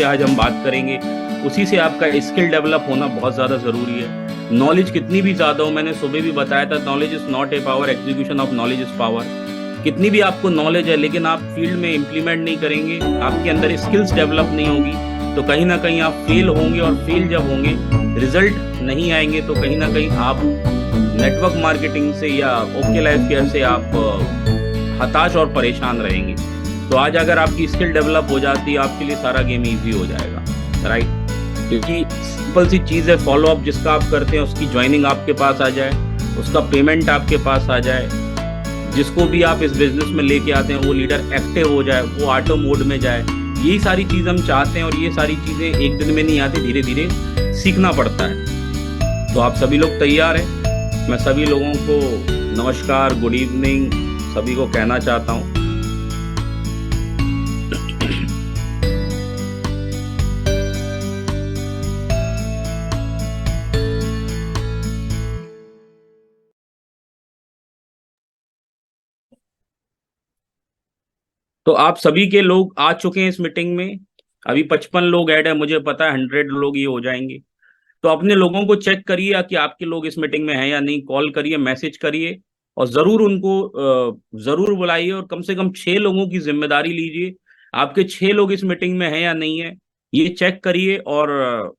पे आज हम बात करेंगे। उसी से आपका स्किल डेवलप होना बहुत ज़्यादा ज़रूरी है। नॉलेज कितनी भी ज़्यादा हो, मैंने सुबह भी बताया था, knowledge is not a power, execution of knowledge is power. कितनी भी आपको नॉलेज है लेकिन आप फील्ड में इम्प्लीमेंट नहीं करेंगे, आपके अंदर स्किल्स डेवलप नहीं होगी, तो कहीं ना कहीं आप फेल होंगे। और फेल जब होंगे, रिजल्ट नहीं आएंगे, तो कहीं ना कहीं आप नेटवर्क मार्केटिंग से या ओके लाइफ केयर से आप हताश और परेशान रहेंगे। तो आज अगर आपकी स्किल डेवलप हो जाती है, आपके लिए सारा गेम इजी हो जाएगा, राइट। क्योंकि सिंपल सी चीज़ है, फॉलो अप जिसका आप करते हैं उसकी ज्वाइनिंग आपके पास आ जाए, उसका पेमेंट आपके पास आ जाए, जिसको भी आप इस बिजनेस में लेके आते हैं वो लीडर एक्टिव हो जाए, वो ऑटो मोड में जाए। यही सारी चीज़ हम चाहते हैं और ये सारी चीज़ें एक दिन में नहीं आती, धीरे धीरे सीखना पड़ता है। तो आप सभी लोग तैयार हैं? मैं सभी लोगों को नमस्कार, गुड इवनिंग सभी को कहना चाहता हूँ। तो आप सभी के लोग आ चुके हैं इस मीटिंग में। अभी 55 लोग ऐड है, मुझे पता है 100 लोग ये हो जाएंगे। तो अपने लोगों को चेक करिए कि आपके लोग इस मीटिंग में हैं या नहीं। कॉल करिए, मैसेज करिए और जरूर उनको जरूर बुलाइए और कम से कम 6 लोगों की जिम्मेदारी लीजिए। आपके 6 लोग इस मीटिंग में हैं या नहीं है, ये चेक करिए और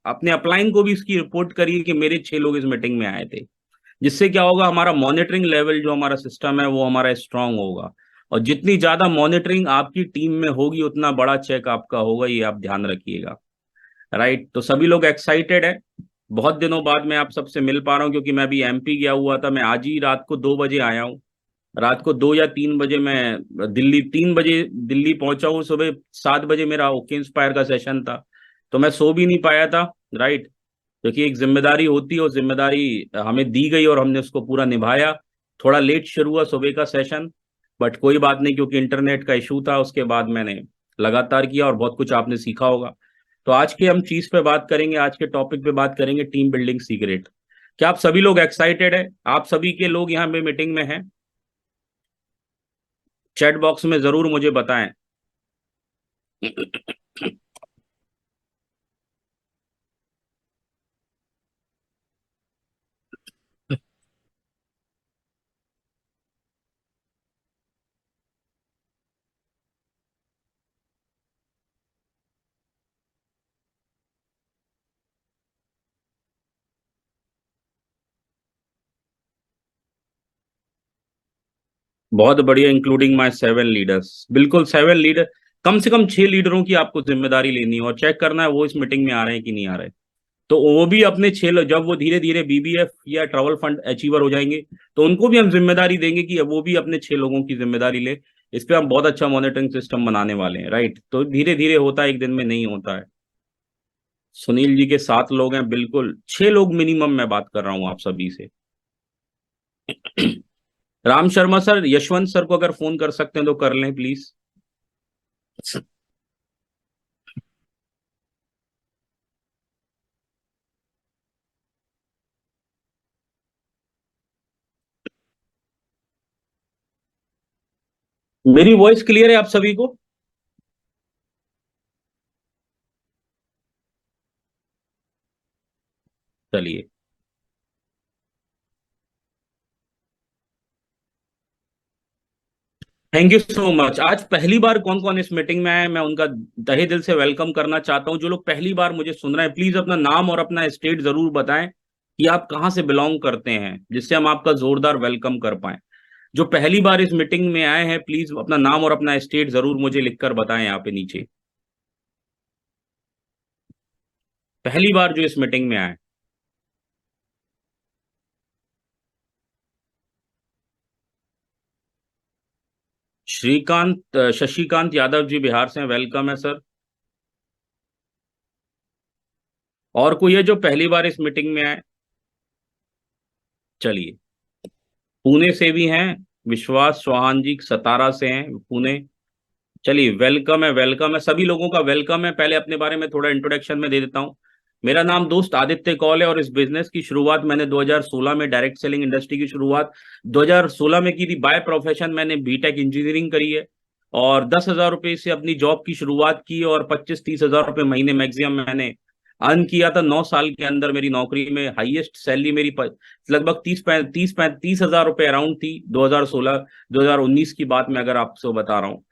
अपने अपलाइन को भी इसकी रिपोर्ट करिए कि मेरे 6 लोग इस मीटिंग में आए थे। जिससे क्या होगा, हमारा मॉनिटरिंग लेवल जो हमारा सिस्टम है वो हमारा स्ट्रांग होगा। और जितनी ज्यादा मॉनिटरिंग आपकी टीम में होगी उतना बड़ा चेक आपका होगा, ये आप ध्यान रखिएगा, राइट। तो सभी लोग एक्साइटेड है। बहुत दिनों बाद मैं आप सबसे मिल पा रहा हूँ, क्योंकि मैं अभी एमपी गया हुआ था। मैं आज ही रात को 2 बजे आया हूँ। रात को 2 या 3 बजे मैं दिल्ली, 3 बजे दिल्ली पहुंचा हूँ। सुबह 7 बजे मेरा ओके इंस्पायर का सेशन था, तो मैं सो भी नहीं पाया था, राइट। क्योंकि एक जिम्मेदारी होती है, और जिम्मेदारी हमें दी गई और हमने उसको पूरा निभाया। थोड़ा लेट शुरू हुआ सुबह का सेशन, बट कोई बात नहीं, क्योंकि इंटरनेट का इशू था। उसके बाद मैंने लगातार किया और बहुत कुछ आपने सीखा होगा। तो आज के हम चीज पे बात करेंगे, आज के टॉपिक पे बात करेंगे, टीम बिल्डिंग सीक्रेट। क्या आप सभी लोग एक्साइटेड है? आप सभी के लोग यहाँ पे मीटिंग में हैं? चैट बॉक्स में जरूर मुझे बताएं। बहुत बढ़िया, इंक्लूडिंग माय 7 लीडर्स। बिल्कुल 7 लीडर, कम से कम 6 लीडरों की आपको जिम्मेदारी लेनी है और चेक करना है वो इस मीटिंग में आ रहे हैं कि नहीं आ रहे। तो वो भी अपने 6 लोग, जब वो धीरे धीरे बीबीएफ या ट्रैवल फंड अचीवर हो जाएंगे, तो उनको भी हम जिम्मेदारी देंगे कि वो भी अपने 6 लोगों की जिम्मेदारी ले। इस पे हम बहुत अच्छा मॉनिटरिंग सिस्टम बनाने वाले हैं, राइट। तो धीरे धीरे होता है, एक दिन में नहीं होता है। सुनील जी के 7 लोग हैं, बिल्कुल 6 लोग मिनिमम मैं बात कर रहा हूँ आप सभी से। राम शर्मा सर, यशवंत सर को अगर फोन कर सकते हैं तो कर लें प्लीज। मेरी वॉइस क्लियर है आप सभी को? चलिए, थैंक यू सो मच। आज पहली बार कौन कौन इस मीटिंग में आया है, मैं उनका तहे दिल से वेलकम करना चाहता हूँ। जो लोग पहली बार मुझे सुन रहे हैं, प्लीज अपना नाम और अपना स्टेट जरूर बताएं कि आप कहाँ से बिलोंग करते हैं, जिससे हम आपका जोरदार वेलकम कर पाए। जो पहली बार इस मीटिंग में आए हैं, प्लीज अपना नाम और अपना स्टेट जरूर मुझे लिखकर बताएं यहाँ पे नीचे। पहली बार जो इस मीटिंग में आए। श्रीकांत, शशिकांत यादव जी बिहार से हैं, वेलकम है सर। और कोई है जो पहली बार इस मीटिंग में आए? चलिए, पुणे से भी हैं, विश्वास चौहान जी सतारा से हैं, पुणे। चलिए, वेलकम है, वेलकम है, सभी लोगों का वेलकम है। पहले अपने बारे में थोड़ा इंट्रोडक्शन में दे देता हूँ। मेरा नाम दोस्त आदित्य कौल है और इस बिजनेस की शुरुआत मैंने 2016 में, डायरेक्ट सेलिंग इंडस्ट्री की शुरुआत 2016 में की थी। बाय प्रोफेशन मैंने बीटेक इंजीनियरिंग करी है और 10,000 रुपये से अपनी जॉब की शुरुआत की और 25-30 हज़ार रुपये महीने मैक्सिमम मैंने अर्न किया था। 9 साल के अंदर मेरी नौकरी में हाईएस्ट सैलरी मेरी लगभग 30-35 हज़ार रुपये अराउंड थी। 2016-2019 की बात मैं अगर आपसे बता रहा हूँ,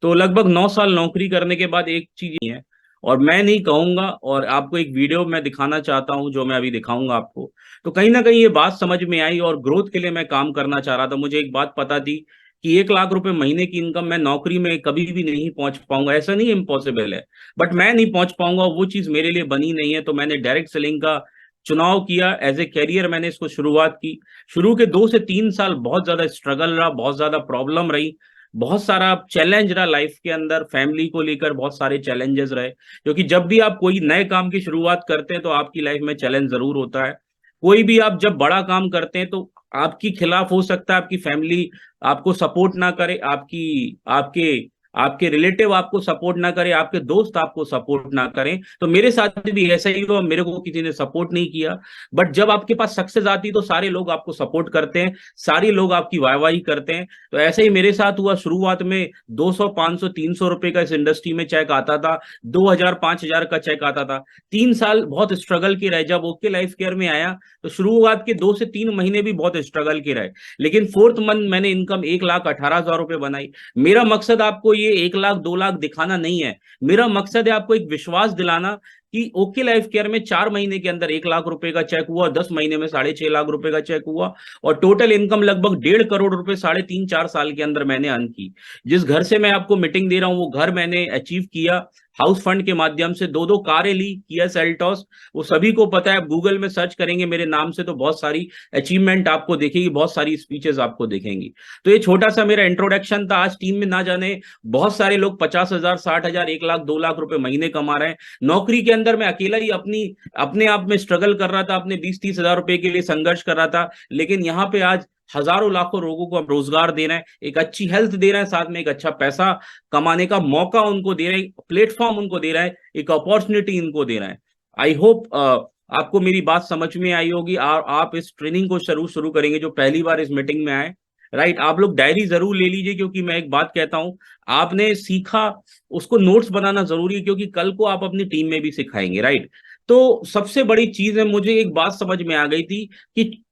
तो लगभग 9 साल नौकरी करने के बाद एक चीज ही है, और मैं नहीं कहूंगा, और आपको एक वीडियो मैं दिखाना चाहता हूं जो मैं अभी दिखाऊंगा आपको। तो कहीं ना कहीं ये बात समझ में आई, और ग्रोथ के लिए मैं काम करना चाह रहा था। मुझे एक बात पता थी कि 1 लाख रुपए महीने की इनकम मैं नौकरी में कभी भी नहीं पहुंच पाऊंगा, ऐसा नहीं, इम्पॉसिबल है, बट मैं नहीं पहुंच पाऊंगा, वो चीज मेरे लिए बनी नहीं है। तो मैंने डायरेक्ट सेलिंग का चुनाव किया, एज ए कैरियर मैंने इसको शुरुआत की। शुरू के 2 से 3 साल बहुत ज्यादा स्ट्रगल रहा, बहुत ज्यादा प्रॉब्लम रही, बहुत सारा चैलेंज रहा लाइफ के अंदर, फैमिली को लेकर बहुत सारे चैलेंजेस रहे, क्योंकि जब भी आप कोई नए काम की शुरुआत करते हैं तो आपकी लाइफ में चैलेंज जरूर होता है। कोई भी आप जब बड़ा काम करते हैं तो आपकी खिलाफ हो सकता है, आपकी फैमिली आपको सपोर्ट ना करे, आपकी आपके आपके रिलेटिव आपको सपोर्ट ना करे, आपके दोस्त आपको सपोर्ट ना करें। तो मेरे साथ भी ऐसा ही हुआ, मेरे को किसी ने सपोर्ट नहीं किया। बट जब आपके पास सक्सेस आती तो सारे लोग आपको सपोर्ट करते हैं, सारे लोग आपकी वाहवाही करते हैं। तो ऐसे ही मेरे साथ हुआ। शुरुआत में 200, 500, 300 रुपए का इस इंडस्ट्री में चेक आता था, 2,000, 5,000 का चेक आता था। 3 साल बहुत स्ट्रगल के रहे। जब ओके लाइफ केयर में आया तो शुरुआत के 2 से 3 महीने भी बहुत स्ट्रगल के रहे, लेकिन फोर्थ मंथ मैंने इनकम 1,18,000 रुपए बनाई। मेरा मकसद आपको ये 1 लाख 2 लाख दिखाना नहीं है, मेरा मकसद है आपको एक विश्वास दिलाना कि ओके लाइफ केयर में 4 महीने के अंदर 1 लाख रुपए का चेक हुआ, 10 महीने में 6.5 लाख रुपए का चेक हुआ, और टोटल इनकम लगभग 1.5 करोड़ रुपए 3.5 4 साल के अंदर मैंने अर्न की। जिस घर से मैं आपको मीटिंग दे रहा हूं वो घर मैंने अचीव किया हाउस फंड के माध्यम से। 2-2 कारें ली, किया सेल्टॉस, वो सभी को पता है। आप गूगल में सर्च करेंगे मेरे नाम से तो बहुत सारी अचीवमेंट आपको दिखेगी, बहुत सारी स्पीचेस आपको दिखेंगी। तो ये छोटा सा मेरा इंट्रोडक्शन था। आज टीम में ना जाने बहुत सारे लोग 50,000, 60,000, 1 लाख 2 लाख रुपए महीने कमा रहे हैं। नौकरी के अंदर मैं अकेला ही अपने आप में स्ट्रगल कर रहा था, अपने 20-30 हज़ार रुपए के लिए संघर्ष कर रहा था, लेकिन यहाँ पे आज हजारों लाखों लोगों को हम रोजगार दे रहे हैं, एक अच्छी हेल्थ दे रहे हैं, साथ में एक अच्छा पैसा कमाने का मौका उनको दे रहे हैं, प्लेटफॉर्म उनको दे रहा है, एक अपॉर्चुनिटी इनको दे रहे हैं। आई होप आपको मेरी बात समझ में आई होगी, और आप इस ट्रेनिंग को शुरू शुरू करेंगे जो पहली बार इस मीटिंग में आए। राइट, आप लोग डायरी जरूर ले लीजिए, क्योंकि मैं एक बात कहता हूं, आपने सीखा उसको नोट्स बनाना जरूरी है, क्योंकि कल को आप अपनी टीम में भी सिखाएंगे। राइट, तो सबसे बड़ी चीज है, मुझे एक बात समझ में आ गई थी कि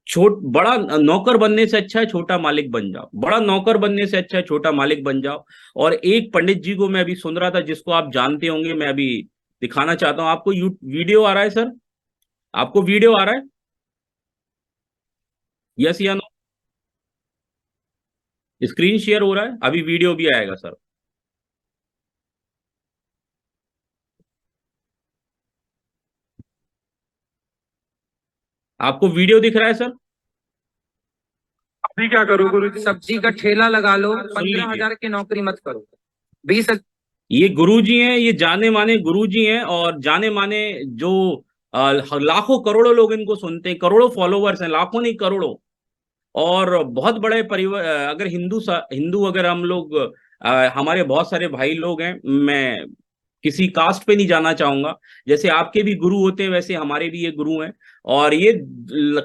बड़ा नौकर बनने से अच्छा है छोटा मालिक बन जाओ, बड़ा नौकर बनने से अच्छा है छोटा मालिक बन जाओ। और एक पंडित जी को मैं अभी सुन रहा था, जिसको आप जानते होंगे, मैं अभी दिखाना चाहता हूं आपको। वीडियो आ रहा है सर? आपको वीडियो आ रहा है? यस या नो? स्क्रीन शेयर हो रहा है, अभी वीडियो भी आएगा सर। आपको वीडियो दिख रहा है सर? अभी क्या करूँ गुरु जी? सब्जी का ठेला लगा लो, सुन 15,000 की नौकरी मत करो। 20। ये गुरुजी हैं, ये जाने माने गुरुजी हैं, और जाने माने जो लाखों करोड़ों लोग इनको सुनते हैं, करोड़ों फॉलोवर्स हैं, लाखों नहीं करोड़ों। और बहुत बड़े परिवार, अगर हिंदू अगर हम लोग, हमारे बहुत सारे भाई लोग हैं, मैं किसी कास्ट पे नहीं जाना चाहूंगा, जैसे आपके भी गुरु होते हैं वैसे हमारे भी ये गुरु हैं। और ये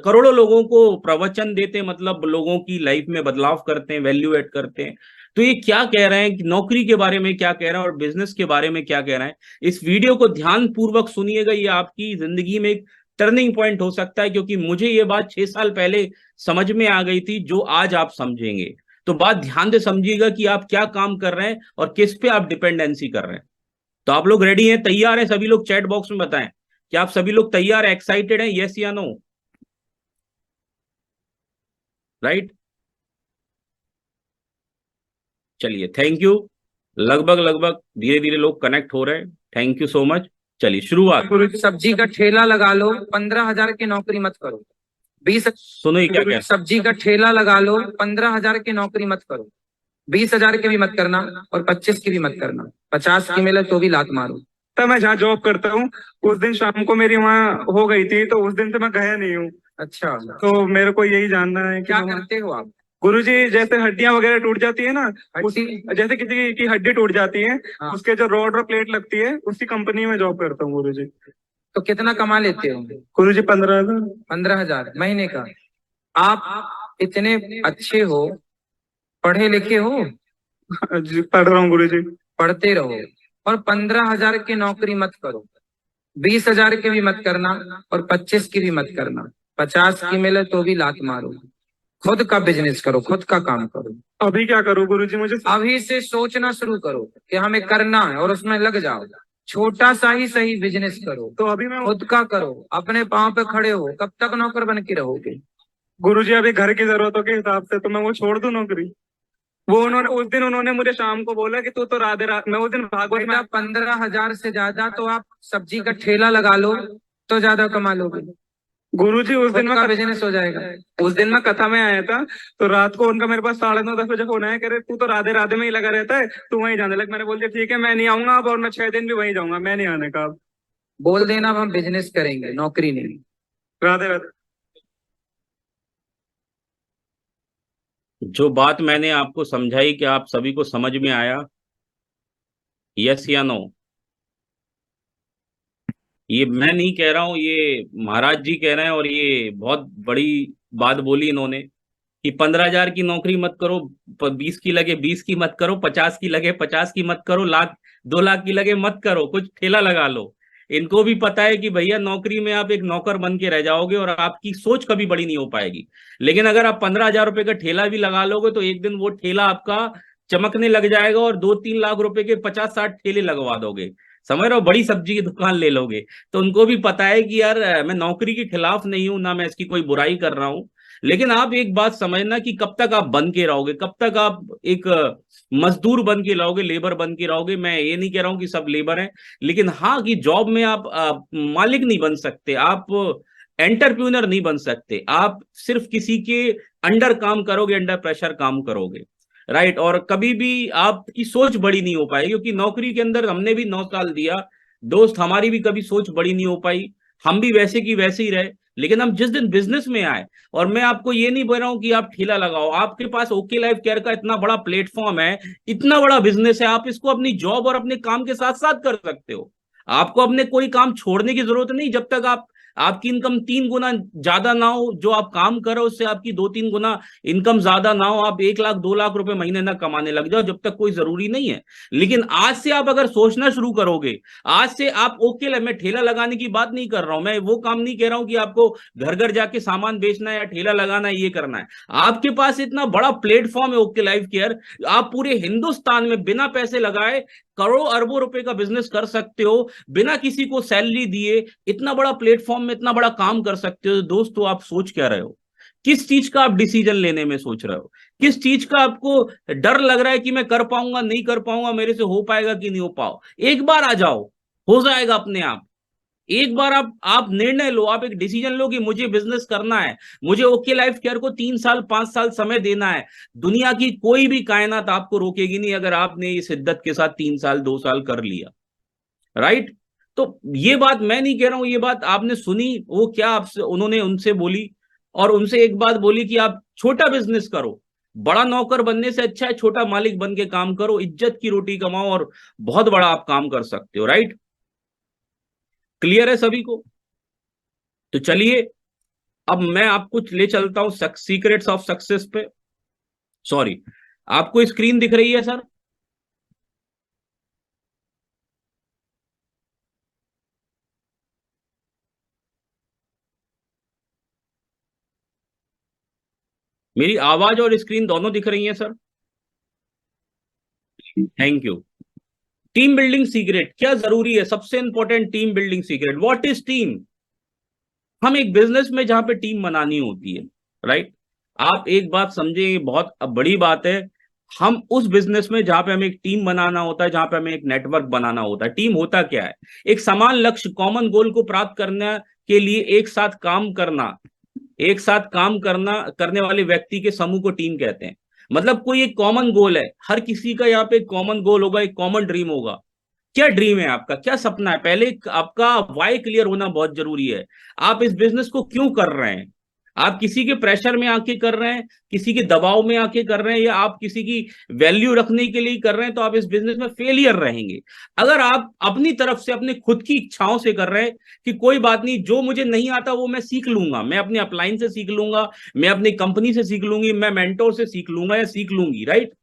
करोड़ों लोगों को प्रवचन देते हैं, मतलब लोगों की लाइफ में बदलाव करते हैं, वैल्यू एड करते हैं। तो ये क्या कह रहे हैं कि नौकरी के बारे में क्या कह रहे हैं और बिजनेस के बारे में क्या कह रहे हैं, इस वीडियो को ध्यान पूर्वक सुनिएगा। ये आपकी जिंदगी में एक टर्निंग पॉइंट हो सकता है, क्योंकि मुझे ये बात 6 साल पहले समझ में आ गई थी, जो आज आप समझेंगे। तो बात ध्यान से समझिएगा कि आप क्या काम कर रहे हैं और किस पे आप डिपेंडेंसी कर रहे हैं। तो आप लोग रेडी हैं, तैयार हैं? सभी लोग चैट बॉक्स में बताएं कि आप सभी लोग तैयार हैं, एक्साइटेड हैं, यस या नो? राइट, चलिए, थैंक यू। लगभग लगभग धीरे धीरे लोग कनेक्ट हो रहे हैं, थैंक यू सो मच। चलिए शुरुआत। गुरु जी सब्जी का ठेला लगा लो, 15,000 की नौकरी मत करो। 20। सुनो ये क्या कह सब्जी का ठेला लगा लो, 15,000 की नौकरी मत करो। 20,000 की भी मत करना और 25 की भी मत करना। 50 की मिले तो भी लात मारो। तो मैं जहाँ जॉब करता हूँ उस दिन शाम को मेरी वहाँ हो गई थी, तो उस दिन से मैं गया नहीं हूँ। अच्छा, तो मेरे को यही जानना है कि क्या करते हो आप? गुरुजी, जैसे हड्डियां वगैरह टूट जाती है ना, उसी जैसे किसी की हड्डी टूट जाती है, हाँ। उसके जो रॉड और प्लेट लगती है, उसी कंपनी में जॉब करता हूँ गुरुजी। तो कितना कमा लेते हो? गुरुजी 15,000। 15,000 महीने का? आप इतने अच्छे हो, पढ़े लिखे हो, जी, पढ़ रहा हूँ गुरुजी। पढ़ते रहो। और 15,000 की नौकरी मत करो, 20,000 की भी मत करना और 25 की भी मत करना। 50 की मिले तो भी लात मारो। खुद का बिजनेस करो, खुद का काम करो। अभी क्या करूँ गुरुजी? मुझे अभी से सोचना शुरू करो कि हमें करना है और उसमें लग जाओ। छोटा सा ही सही बिजनेस करो, तो अभी मैं खुद का करो, अपने पाँव पे खड़े हो। कब तक नौकर बन के रहोगे? गुरुजी अभी घर की जरूरतों के हिसाब से तो मैं वो छोड़ दूं नौकरी? वो उन्होंने उस दिन उन्होंने मुझे शाम को बोला कि तू तो राधे रात, मैं उस दिन भागवत में बेटा 15,000 से ज्यादा तो आप सब्जी का ठेला लगा लो तो ज्यादा कमा लोगे। गुरुजी उस दिन खुद मैं का बिजनेस हो जाएगा। उस दिन मैं कथा में आया था, तो रात को उनका मेरे पास 9:30-10 बजे फोन आया, कह रहे तू तो राधे राधे में ही लगा रहता है, तू वहीं जाने लग। मैंने बोल दिया ठीक है, मैं नहीं आऊंगा अब, और मैं 6 दिन भी वहीं जाऊंगा, मैं नहीं आने का अब। बोल देना अब हम बिजनेस करेंगे, नौकरी नहीं। राधे राधे। जो बात मैंने आपको समझाई, कि आप सभी को समझ में आया? यस या नो? ये मैं नहीं कह रहा हूं, ये महाराज जी कह रहे हैं, और ये बहुत बड़ी बात बोली इन्होंने कि 15,000 की नौकरी मत करो, 20 की लगे 20 की मत करो, 50 की लगे 50 की मत करो, लाख 2 लाख की लगे मत करो, कुछ ठेला लगा लो। इनको भी पता है कि भैया नौकरी में आप एक नौकर बन के रह जाओगे और आपकी सोच कभी बड़ी नहीं हो पाएगी। लेकिन अगर आप 15,000 रुपए का ठेला भी लगा लोगे तो एक दिन वो ठेला आपका चमकने लग जाएगा और 2-3 लाख रुपए के 50-60 ठेले लगवा दोगे। समझ रहे हो? बड़ी सब्जी की दुकान ले लोगे। तो उनको भी पता है कि यार मैं नौकरी के खिलाफ नहीं हूं, ना मैं इसकी कोई बुराई कर रहा हूं। लेकिन आप एक बात समझना कि कब तक आप बन के रहोगे, कब तक आप एक मजदूर बन के रहोगे, लेबर बन के रहोगे। मैं ये नहीं कह रहा हूं कि सब लेबर हैं, लेकिन हाँ कि जॉब में आप मालिक नहीं बन सकते, आप एंटरप्रेन्योर नहीं बन सकते। आप सिर्फ किसी के अंडर काम करोगे, अंडर प्रेशर काम करोगे, राइट। और कभी भी आपकी सोच बड़ी नहीं हो पाएगी, क्योंकि नौकरी के अंदर हमने भी 9 साल दिया दोस्त, हमारी भी कभी सोच बड़ी नहीं हो पाई, हम भी वैसे की वैसे ही रहे। लेकिन हम जिस दिन बिजनेस में आए, और मैं आपको ये नहीं बोल रहा हूं कि आप ठेला लगाओ, आपके पास ओके लाइफ केयर का इतना बड़ा प्लेटफॉर्म है, इतना बड़ा बिजनेस है, आप इसको अपनी जॉब और अपने काम के साथ साथ कर सकते हो। आपको अपने कोई काम छोड़ने की जरूरत नहीं, जब तक आपकी इनकम 3 गुना ज्यादा ना हो, जो आप काम करो उससे आपकी 2-3 गुना इनकम ज्यादा ना हो, आप 1 लाख 2 लाख रुपए महीने ना कमाने लग जाओ, जब तक कोई जरूरी नहीं है। लेकिन आज से आप अगर सोचना शुरू करोगे, आज से आप ओके, मैं ठेला लगाने की बात नहीं कर रहा हूं, मैं वो काम नहीं कह रहा हूं कि आपको घर घर जाके सामान बेचना है या ठेला लगाना है, ये करना है। आपके पास इतना बड़ा प्लेटफॉर्म है ओके लाइफ केयर, आप पूरे हिंदुस्तान में बिना पैसे लगाए करोड़ों अरबों रुपए का बिजनेस कर सकते हो, बिना किसी को सैलरी दिए इतना बड़ा प्लेटफॉर्म में इतना बड़ा काम कर सकते हो। दोस्तों आप सोच क्या रहे हो? किस चीज का आप डिसीजन लेने में सोच रहे हो? किस चीज का आपको डर लग रहा है कि मैं कर पाऊंगा नहीं कर पाऊंगा, मेरे से हो पाएगा कि नहीं हो पाओ? एक बार आ जाओ, हो जाएगा अपने आप। एक बार आप निर्णय लो, आप एक डिसीजन लो कि मुझे बिजनेस करना है, मुझे ओके लाइफ केयर को 3 साल 5 साल समय देना है। दुनिया की कोई भी कायनात आपको रोकेगी नहीं, अगर आपने ये शिद्दत के साथ 3 साल 2 साल कर लिया, राइट। तो ये बात मैं नहीं कह रहा हूं, ये बात आपने सुनी, वो क्या आपसे उन्होंने उनसे बोली, और उनसे एक बात बोली कि आप छोटा बिजनेस करो, बड़ा नौकर बनने से अच्छा है छोटा मालिक बन के काम करो, इज्जत की रोटी कमाओ और बहुत बड़ा आप काम कर सकते हो, राइट। क्लियर है सभी को? तो चलिए, अब मैं आपको ले चलता हूं सीक्रेट्स ऑफ सक्सेस पे। सॉरी, आपको स्क्रीन दिख रही है सर? मेरी आवाज और स्क्रीन दोनों दिख रही है sir? Thank you. Team building secret क्या जरूरी है? सबसे important team building secret, what is team? हम एक बिजनेस में जहां पे टीम बनानी होती है, राइट, आप एक बात समझे, बहुत बड़ी बात है। हम उस बिजनेस में जहां पे हमें एक टीम बनाना होता है, जहां पे हमें एक नेटवर्क बनाना होता है। टीम होता क्या है? एक समान लक्ष्य, कॉमन गोल को प्राप्त करने के लिए एक साथ काम करना, एक साथ काम करना करने वाले व्यक्ति के समूह को टीम कहते हैं। मतलब कोई एक कॉमन गोल है, हर किसी का यहाँ पे एक कॉमन गोल होगा, एक कॉमन ड्रीम होगा। क्या ड्रीम है आपका, क्या सपना है? पहले आपका वाई क्लियर होना बहुत जरूरी है। आप इस बिजनेस को क्यों कर रहे हैं? आप किसी के प्रेशर में आके कर रहे हैं, किसी के दबाव में आके कर रहे हैं, या आप किसी की वैल्यू रखने के लिए कर रहे हैं? तो आप इस बिजनेस में फेलियर रहेंगे। अगर आप अपनी तरफ से अपने खुद की इच्छाओं से कर रहे हैं कि कोई बात नहीं, जो मुझे नहीं आता वो मैं सीख लूंगा, मैं अपने अपलाइन से सीख लूंगा, मैं अपनी कंपनी से सीख लूंगी, मैं मेंटोर से सीख लूंगा या सीख लूंगी, राइट,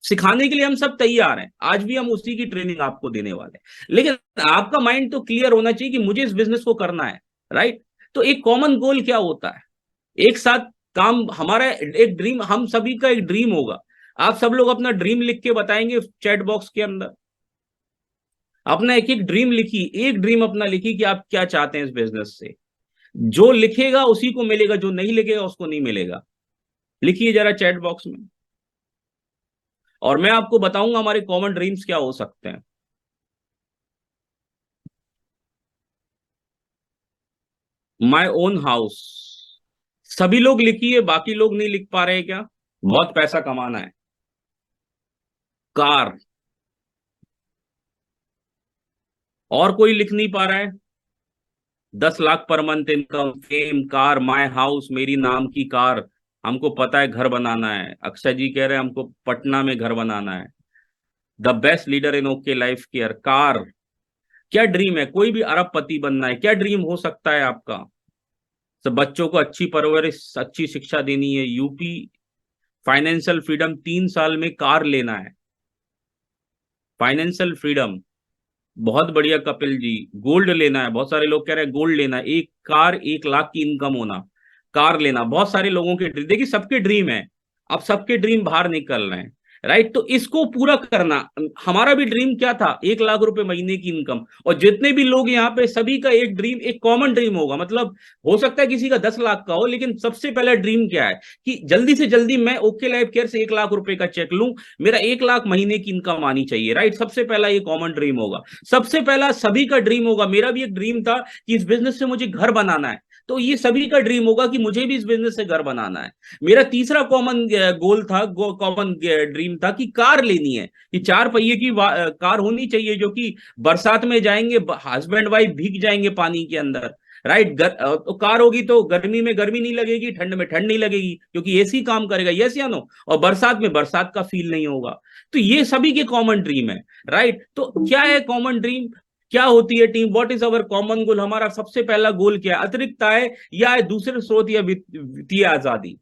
सिखाने के लिए हम सब तैयार हैं, आज भी हम उसी की ट्रेनिंग आपको देने वाले हैं। लेकिन आपका माइंड तो क्लियर होना चाहिए कि मुझे इस बिजनेस को करना है, राइट। तो एक कॉमन गोल क्या होता है, एक साथ काम, हमारा एक ड्रीम, हम सभी का एक ड्रीम होगा। आप सब लोग अपना ड्रीम लिख के बताएंगे चैट बॉक्स के अंदर, अपना एक एक ड्रीम लिखिए, एक ड्रीम अपना लिखिए कि आप क्या चाहते हैं इस बिजनेस से। जो लिखेगा उसी को मिलेगा, जो नहीं लिखेगा उसको नहीं मिलेगा। लिखिए जरा चैट बॉक्स में, और मैं आपको बताऊंगा हमारे कॉमन ड्रीम्स क्या हो सकते हैं। माय ओन हाउस, सभी लोग लिखिए, बाकी लोग नहीं लिख पा रहे हैं क्या? बहुत पैसा कमाना है। कार, और कोई लिख नहीं पा रहा है? 10 lakh per month income, fame, car, my house, मेरी नाम की कार। हमको पता है घर बनाना है, अक्षय जी कह रहे हैं हमको पटना में घर बनाना है। The best leader in okay life care, car. क्या ड्रीम है? कोई भी अरबपति बनना है, क्या ड्रीम हो सकता है आपका? सब बच्चों को अच्छी परवरिश, अच्छी शिक्षा देनी है, यूपी, फाइनेंशियल फ्रीडम, 3 साल में कार लेना है, फाइनेंशियल फ्रीडम। बहुत बढ़िया कपिल जी। गोल्ड लेना है, बहुत सारे लोग कह रहे हैं गोल्ड लेना है, एक कार, 1 लाख की इनकम होना, कार लेना, बहुत सारे लोगों के ड्रीम, देखिए सबके ड्रीम है। अब सबके ड्रीम बाहर निकल रहे हैं, राइट। तो इसको पूरा करना, हमारा भी ड्रीम क्या था, 1 लाख रुपए महीने की इनकम। और जितने भी लोग यहाँ पे, सभी का एक ड्रीम, एक कॉमन ड्रीम होगा। मतलब हो सकता है किसी का 10 लाख का हो, लेकिन सबसे पहला ड्रीम क्या है कि जल्दी से जल्दी मैं ओके लाइफ केयर से 1 लाख रुपए का चेक लूं, मेरा 1 लाख महीने की इनकम आनी चाहिए, राइट। सबसे पहला ये कॉमन ड्रीम होगा, सबसे पहला सभी का ड्रीम होगा। मेरा भी एक ड्रीम था कि इस बिजनेस से मुझे घर बनाना है, तो ये सभी का ड्रीम होगा कि मुझे भी इस बिजनेस से घर बनाना है। मेरा तीसरा कॉमन गोल था, कॉमन ड्रीम था कि कार लेनी है, कि 4 पहिए की कार होनी चाहिए, जो कि बरसात में जाएंगे, हस्बैंड वाइफ भीग जाएंगे पानी के अंदर, राइट। तो कार होगी तो गर्मी में गर्मी नहीं लगेगी, ठंड में ठंड नहीं लगेगी, क्योंकि एसी काम करेगा, यस या नो। और बरसात में बरसात का फील नहीं होगा। तो ये सभी के कॉमन ड्रीम है, राइट। तो क्या है कॉमन ड्रीम, क्या होती है team, what is our common goal? हमारा सबसे पहला गोल क्या है? अतिरिक्त आय या दूसरे स्रोत या वित्तीय आजादी।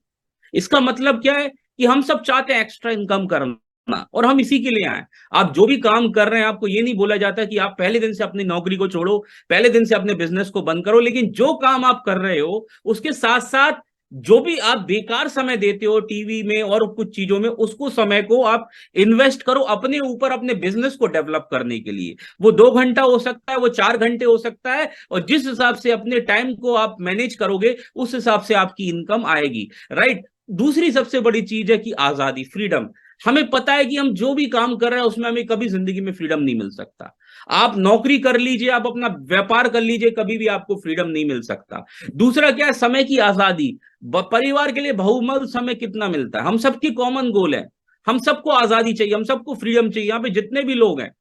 इसका मतलब क्या है कि हम सब चाहते हैं एक्स्ट्रा इनकम करना, और हम इसी के लिए आए। आप जो भी काम कर रहे हैं, आपको ये नहीं बोला जाता कि आप पहले दिन से अपनी नौकरी को छोड़ो, पहले दिन से अपने बिजनेस को बंद करो, लेकिन जो काम आप कर रहे हो उसके साथ साथ जो भी आप बेकार समय देते हो टीवी में और कुछ चीजों में, उसको समय को आप इन्वेस्ट करो अपने ऊपर, अपने बिजनेस को डेवलप करने के लिए। वो 2 घंटा हो सकता है, वो 4 घंटे हो सकता है, और जिस हिसाब से अपने टाइम को आप मैनेज करोगे उस हिसाब से आपकी इनकम आएगी, राइट। दूसरी सबसे बड़ी चीज है कि आजादी, फ्रीडम। हमें पता है कि हम जो भी काम कर रहे हैं उसमें हमें कभी जिंदगी में फ्रीडम नहीं मिल सकता। आप नौकरी कर लीजिए, आप अपना व्यापार कर लीजिए, कभी भी आपको फ्रीडम नहीं मिल सकता। दूसरा क्या है, समय की आजादी। परिवार के लिए बहुमूल्य समय कितना मिलता है, हम सबकी कॉमन गोल है। हम सबको आजादी चाहिए, हम सबको फ्रीडम चाहिए। यहाँ पे जितने भी लोग हैं,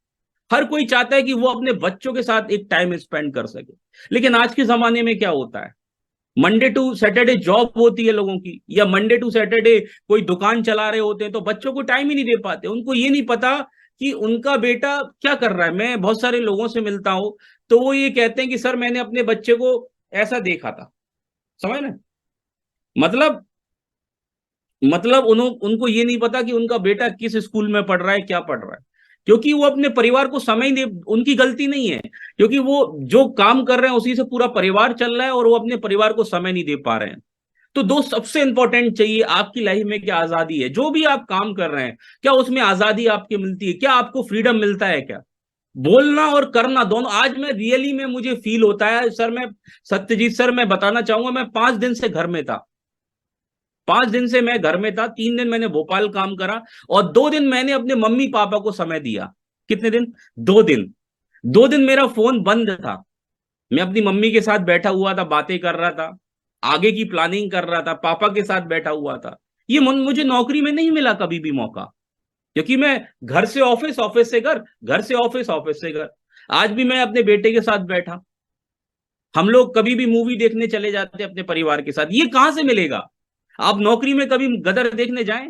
हर कोई चाहता है कि वो अपने बच्चों के साथ एक टाइम स्पेंड कर सके। लेकिन आज के जमाने में क्या होता है, मंडे टू सैटरडे जॉब होती है लोगों की, या मंडे टू सैटरडे कोई दुकान चला रहे होते हैं, तो बच्चों को टाइम ही नहीं दे पाते। उनको ये नहीं पता कि उनका बेटा क्या कर रहा है। मैं बहुत सारे लोगों से मिलता हूं, तो वो ये कहते हैं कि सर मैंने अपने बच्चे को ऐसा देखा था, समझ ना। मतलब उनको ये नहीं पता कि उनका बेटा किस स्कूल में पढ़ रहा है, क्या पढ़ रहा है, क्योंकि वो अपने परिवार को समय दे, उनकी गलती नहीं है, क्योंकि वो जो काम कर रहे हैं उसी से पूरा परिवार चल रहा है, और वो अपने परिवार को समय नहीं दे पा रहे हैं। तो दोस्त, सबसे इंपॉर्टेंट चाहिए आपकी लाइफ में क्या आजादी है। जो भी आप काम कर रहे हैं, क्या उसमें आजादी आपकी मिलती है, क्या आपको फ्रीडम मिलता है, क्या बोलना और करना दोनों। आज मैं रियली में मुझे फील होता है सर, मैं सत्यजीत सर, मैं बताना चाहूंगा, मैं 5 दिन से घर में था, 5 दिन से मैं घर में था। 3 दिन मैंने भोपाल काम करा, और 2 दिन मैंने अपने मम्मी पापा को समय दिया। कितने दिन? 2 दिन। 2 दिन मेरा फोन बंद था, मैं अपनी मम्मी के साथ बैठा हुआ था, बातें कर रहा था, आगे की प्लानिंग कर रहा था, पापा के साथ बैठा हुआ था। ये मुझे नौकरी में नहीं मिला कभी भी मौका, क्योंकि मैं घर से ऑफिस, ऑफिस से घर, घर से ऑफिस, ऑफिस से घर। आज भी मैं अपने बेटे के साथ बैठा, हम लोग कभी भी मूवी देखने चले जाते अपने परिवार के साथ। ये कहां से मिलेगा? आप नौकरी में कभी गदर देखने जाएं?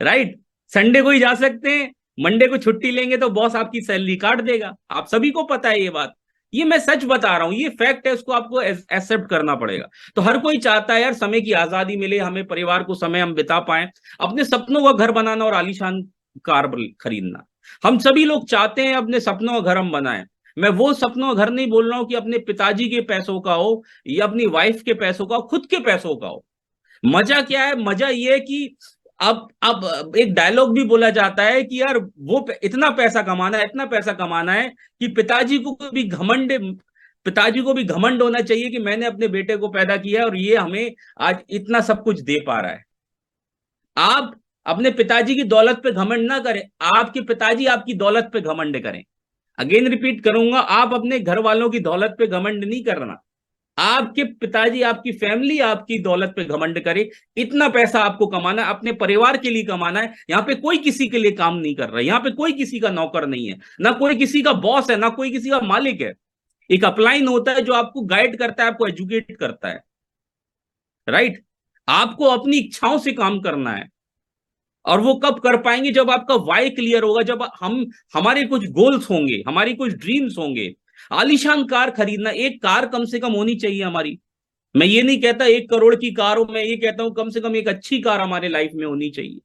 राइट। संडे को ही जा सकते हैं, मंडे को छुट्टी लेंगे तो बॉस आपकी सैलरी काट देगा। आप सभी को पता है ये बात, ये मैं सच बता रहा हूं, ये फैक्ट है, उसको आपको एक्सेप्ट करना पड़ेगा। तो हर कोई चाहता है यार समय की आजादी मिले, हमें परिवार को समय हम बिता पाए, अपने सपनों का घर बनाना और आलीशान कार खरीदना। हम सभी लोग चाहते हैं अपने सपनों का घर हम बनाएं। मैं वो सपनों का घर नहीं बोल रहा हूं कि अपने पिताजी के पैसों का हो या अपनी वाइफ के पैसों का, खुद के पैसों का हो। मजा क्या है, मजा ये है कि अब एक डायलॉग भी बोला जाता है कि यार वो इतना पैसा कमाना है, इतना पैसा कमाना है कि पिताजी को भी घमंड होना चाहिए कि मैंने अपने बेटे को पैदा किया है और ये हमें आज इतना सब कुछ दे पा रहा है। आप अपने पिताजी की दौलत पे घमंड ना करें, आपके पिताजी आपकी दौलत पे घमंड करें। अगेन रिपीट करूंगा, आप अपने घर वालों की दौलत पे घमंड नहीं करना, आपके पिताजी आपकी फैमिली आपकी दौलत पे घमंड करे। इतना पैसा आपको कमाना है, अपने परिवार के लिए कमाना है। यहाँ पे कोई किसी के लिए काम नहीं कर रहा है, यहाँ पे कोई किसी का नौकर नहीं है, ना कोई किसी का बॉस है, ना कोई किसी का मालिक है। एक अपलाइन होता है जो आपको गाइड करता है, आपको एजुकेट करता है, राइट। आपको अपनी इच्छाओं से काम करना है, और वो कब कर पाएंगे, जब आपका वाई क्लियर होगा, जब हमारे कुछ गोल्स होंगे, हमारी कुछ ड्रीम्स होंगे। आलीशान कार खरीदना, एक कार कम से कम होनी चाहिए हमारी। मैं ये नहीं कहता 1 करोड़ की कार हो, मैं ये कहता हूं कम से कम एक अच्छी कार हमारे लाइफ में होनी चाहिए।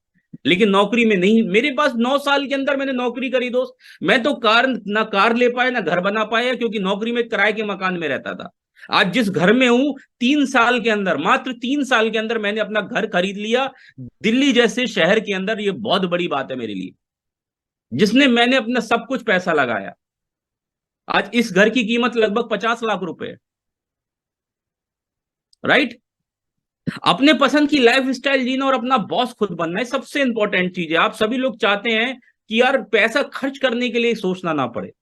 लेकिन नौकरी में नहीं, मेरे पास 9 साल के अंदर मैंने नौकरी करी दोस्त, मैं तो कार ले पाया ना घर बना पाया, क्योंकि नौकरी में किराए के मकान में रहता था। आज जिस घर में हूं, 3 साल के अंदर, मात्र 3 साल के अंदर मैंने अपना घर खरीद लिया, दिल्ली जैसे शहर के अंदर। ये बहुत बड़ी बात है मेरे लिए, जिसने मैंने अपना सब कुछ पैसा लगाया। आज इस घर की कीमत लगभग 50 लाख रुपए है, राइट। अपने पसंद की लाइफ स्टाइल जीना और अपना बॉस खुद बनना है, सबसे इंपॉर्टेंट चीज है। आप सभी लोग चाहते हैं कि यार पैसा खर्च करने के लिए सोचना ना पड़े।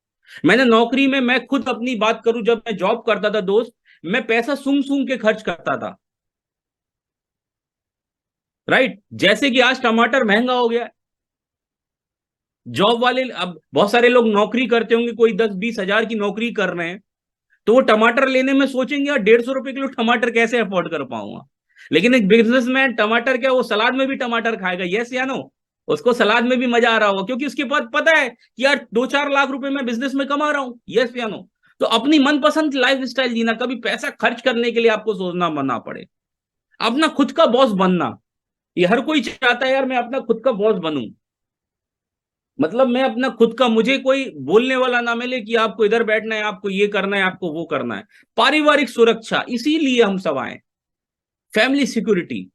मैंने नौकरी में, मैं खुद अपनी बात करूं, जब मैं जॉब करता था दोस्त, मैं पैसा सूंघ सूंघ के खर्च करता था, राइट। जैसे कि आज टमाटर महंगा हो गया। जॉब वाले, अब बहुत सारे लोग नौकरी करते होंगे, कोई 10-20 हजार की नौकरी कर रहे हैं, तो वो टमाटर लेने में सोचेंगे यार 150 रुपए किलो टमाटर कैसे अफोर्ड कर पाऊंगा। लेकिन एक बिजनेसमैन टमाटर क्या, वो सलाद में भी टमाटर खाएगा, यस या नो। उसको सलाद में भी मजा आ रहा होगा, क्योंकि उसके पास पता है कि यार 2-4 लाख रुपए मैं बिजनेस में कमा रहा हूं, यस या नो। तो अपनी मनपसंद लाइफ स्टाइल जीना, कभी पैसा खर्च करने के लिए आपको सोचना ना पड़े, अपना खुद का बॉस बनना। ये हर कोई चाहता है यार मैं अपना खुद का बॉस बनूं, मतलब मैं अपना खुद का, मुझे कोई बोलने वाला ना मिले कि आपको इधर बैठना है, आपको ये करना है, आपको वो करना है। पारिवारिक सुरक्षा, इसीलिए हम सब आए। फैमिली सिक्योरिटी,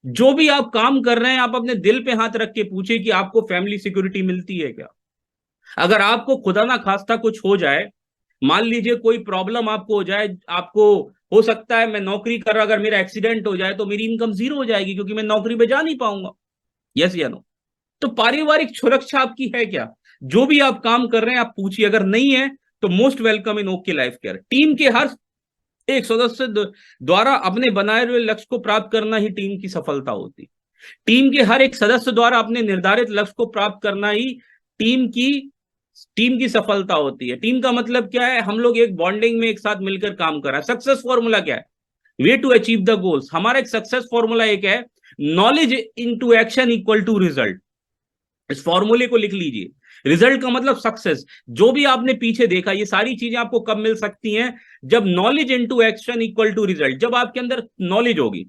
जो भी आप काम कर रहे हैं, आप अपने दिल पे हाथ रख के पूछे कि आपको फैमिली सिक्योरिटी मिलती है क्या। अगर आपको खुदा ना खास्ता कुछ हो जाए, मान लीजिए कोई प्रॉब्लम आपको हो जाए, आपको हो सकता है, मैं नौकरी कर रहा, अगर मेरा एक्सीडेंट हो जाए तो मेरी इनकम 0 हो जाएगी, क्योंकि मैं नौकरी पे जा नहीं पाऊंगा, यस या नो। तो पारिवारिक सुरक्षा आपकी है क्या। जो भी आप काम कर रहे हैं आप पूछिए, अगर नहीं है तो most welcome in okay life care. Team के हर एक सदस्य द्वारा अपने बनाए हुए लक्ष्य को प्राप्त करना ही टीम की सफलता होती। टीम के हर एक सदस्य द्वारा अपने निर्धारित लक्ष्य को प्राप्त करना ही टीम की सफलता होती है। टीम का मतलब क्या है, हम लोग एक बॉन्डिंग में एक साथ मिलकर काम कर रहे हैं। सक्सेस फॉर्मूला क्या है, way to achieve the goals. हमारा एक सक्सेस फॉर्मूला एक है, knowledge into action equal to result. इस फॉर्मूले को लिख लीजिए। रिजल्ट का मतलब सक्सेस। जो भी आपने पीछे देखा, ये सारी चीजें आपको कब मिल सकती हैं, जब knowledge into action equal to result, जब आपके अंदर नॉलेज होगी।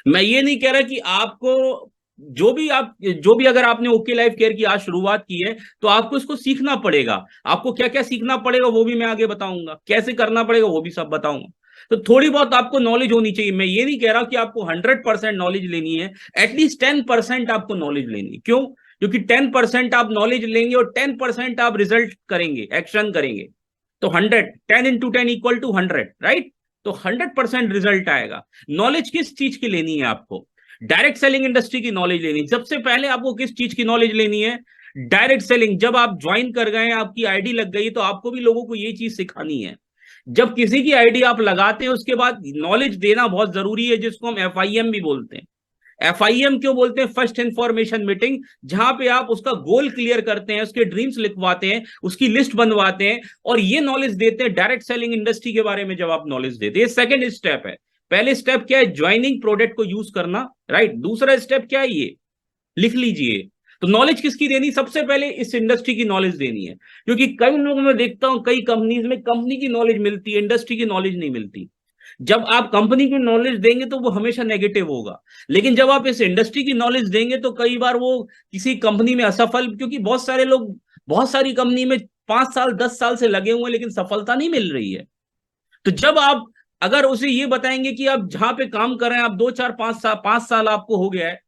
मैं ये नहीं कह रहा कि आपको जो भी अगर आपने ओके लाइफ केयर की आज शुरुआत की है, तो आपको इसको सीखना पड़ेगा। आपको क्या क्या सीखना पड़ेगा वो भी मैं आगे बताऊंगा, कैसे करना पड़ेगा वो भी सब बताऊंगा। तो थोड़ी बहुत आपको नॉलेज होनी चाहिए। मैं ये नहीं कह रहा कि आपको 100% नॉलेज लेनी है, एटलीस्ट 10% आपको नॉलेज लेनी है। क्यों, क्योंकि 10% आप नॉलेज लेंगे और 10% आप रिजल्ट करेंगे, एक्शन करेंगे, तो 10 into 10 इक्वल टू 100, राइट। तो 100% रिजल्ट आएगा। नॉलेज किस चीज की लेनी है आपको, डायरेक्ट सेलिंग इंडस्ट्री की नॉलेज लेनी है। सबसे पहले आपको किस चीज की नॉलेज लेनी है, डायरेक्ट सेलिंग। जब आप ज्वाइन कर गए, आपकी आईडी लग गई, तो आपको भी लोगों को ये चीज सिखानी है। जब किसी की आईडी आप लगाते हैं, उसके बाद नॉलेज देना बहुत जरूरी है, जिसको हम FIM भी बोलते हैं। FIM क्यों बोलते हैं, फर्स्ट इंफॉर्मेशन मीटिंग, जहां पे आप उसका गोल क्लियर करते हैं, उसके ड्रीम्स लिखवाते हैं, उसकी लिस्ट बनवाते हैं, और ये नॉलेज देते हैं डायरेक्ट सेलिंग इंडस्ट्री के बारे में। जब आप नॉलेज देते हैं, सेकंड स्टेप है। पहले स्टेप क्या है, ज्वाइनिंग प्रोडक्ट को यूज करना, राइट। दूसरा स्टेप क्या है, ये लिख लीजिए। तो नॉलेज किसकी देनी, सबसे पहले इस इंडस्ट्री की नॉलेज देनी है, क्योंकि कई लोगों में देखता हूं कई कंपनीज में कंपनी की नॉलेज मिलती है, इंडस्ट्री की नॉलेज नहीं मिलती। जब आप कंपनी की नॉलेज देंगे तो वो हमेशा नेगेटिव होगा, लेकिन जब आप इस इंडस्ट्री की नॉलेज देंगे तो कई बार वो किसी कंपनी में असफल, क्योंकि बहुत सारे लोग बहुत सारी कंपनी में 5 साल 10 साल से लगे हुए हैं लेकिन सफलता नहीं मिल रही है। तो जब आप अगर उसे ये बताएंगे कि आप जहां पे काम कर रहे हैं आप 2 4 5 साल आपको हो गया है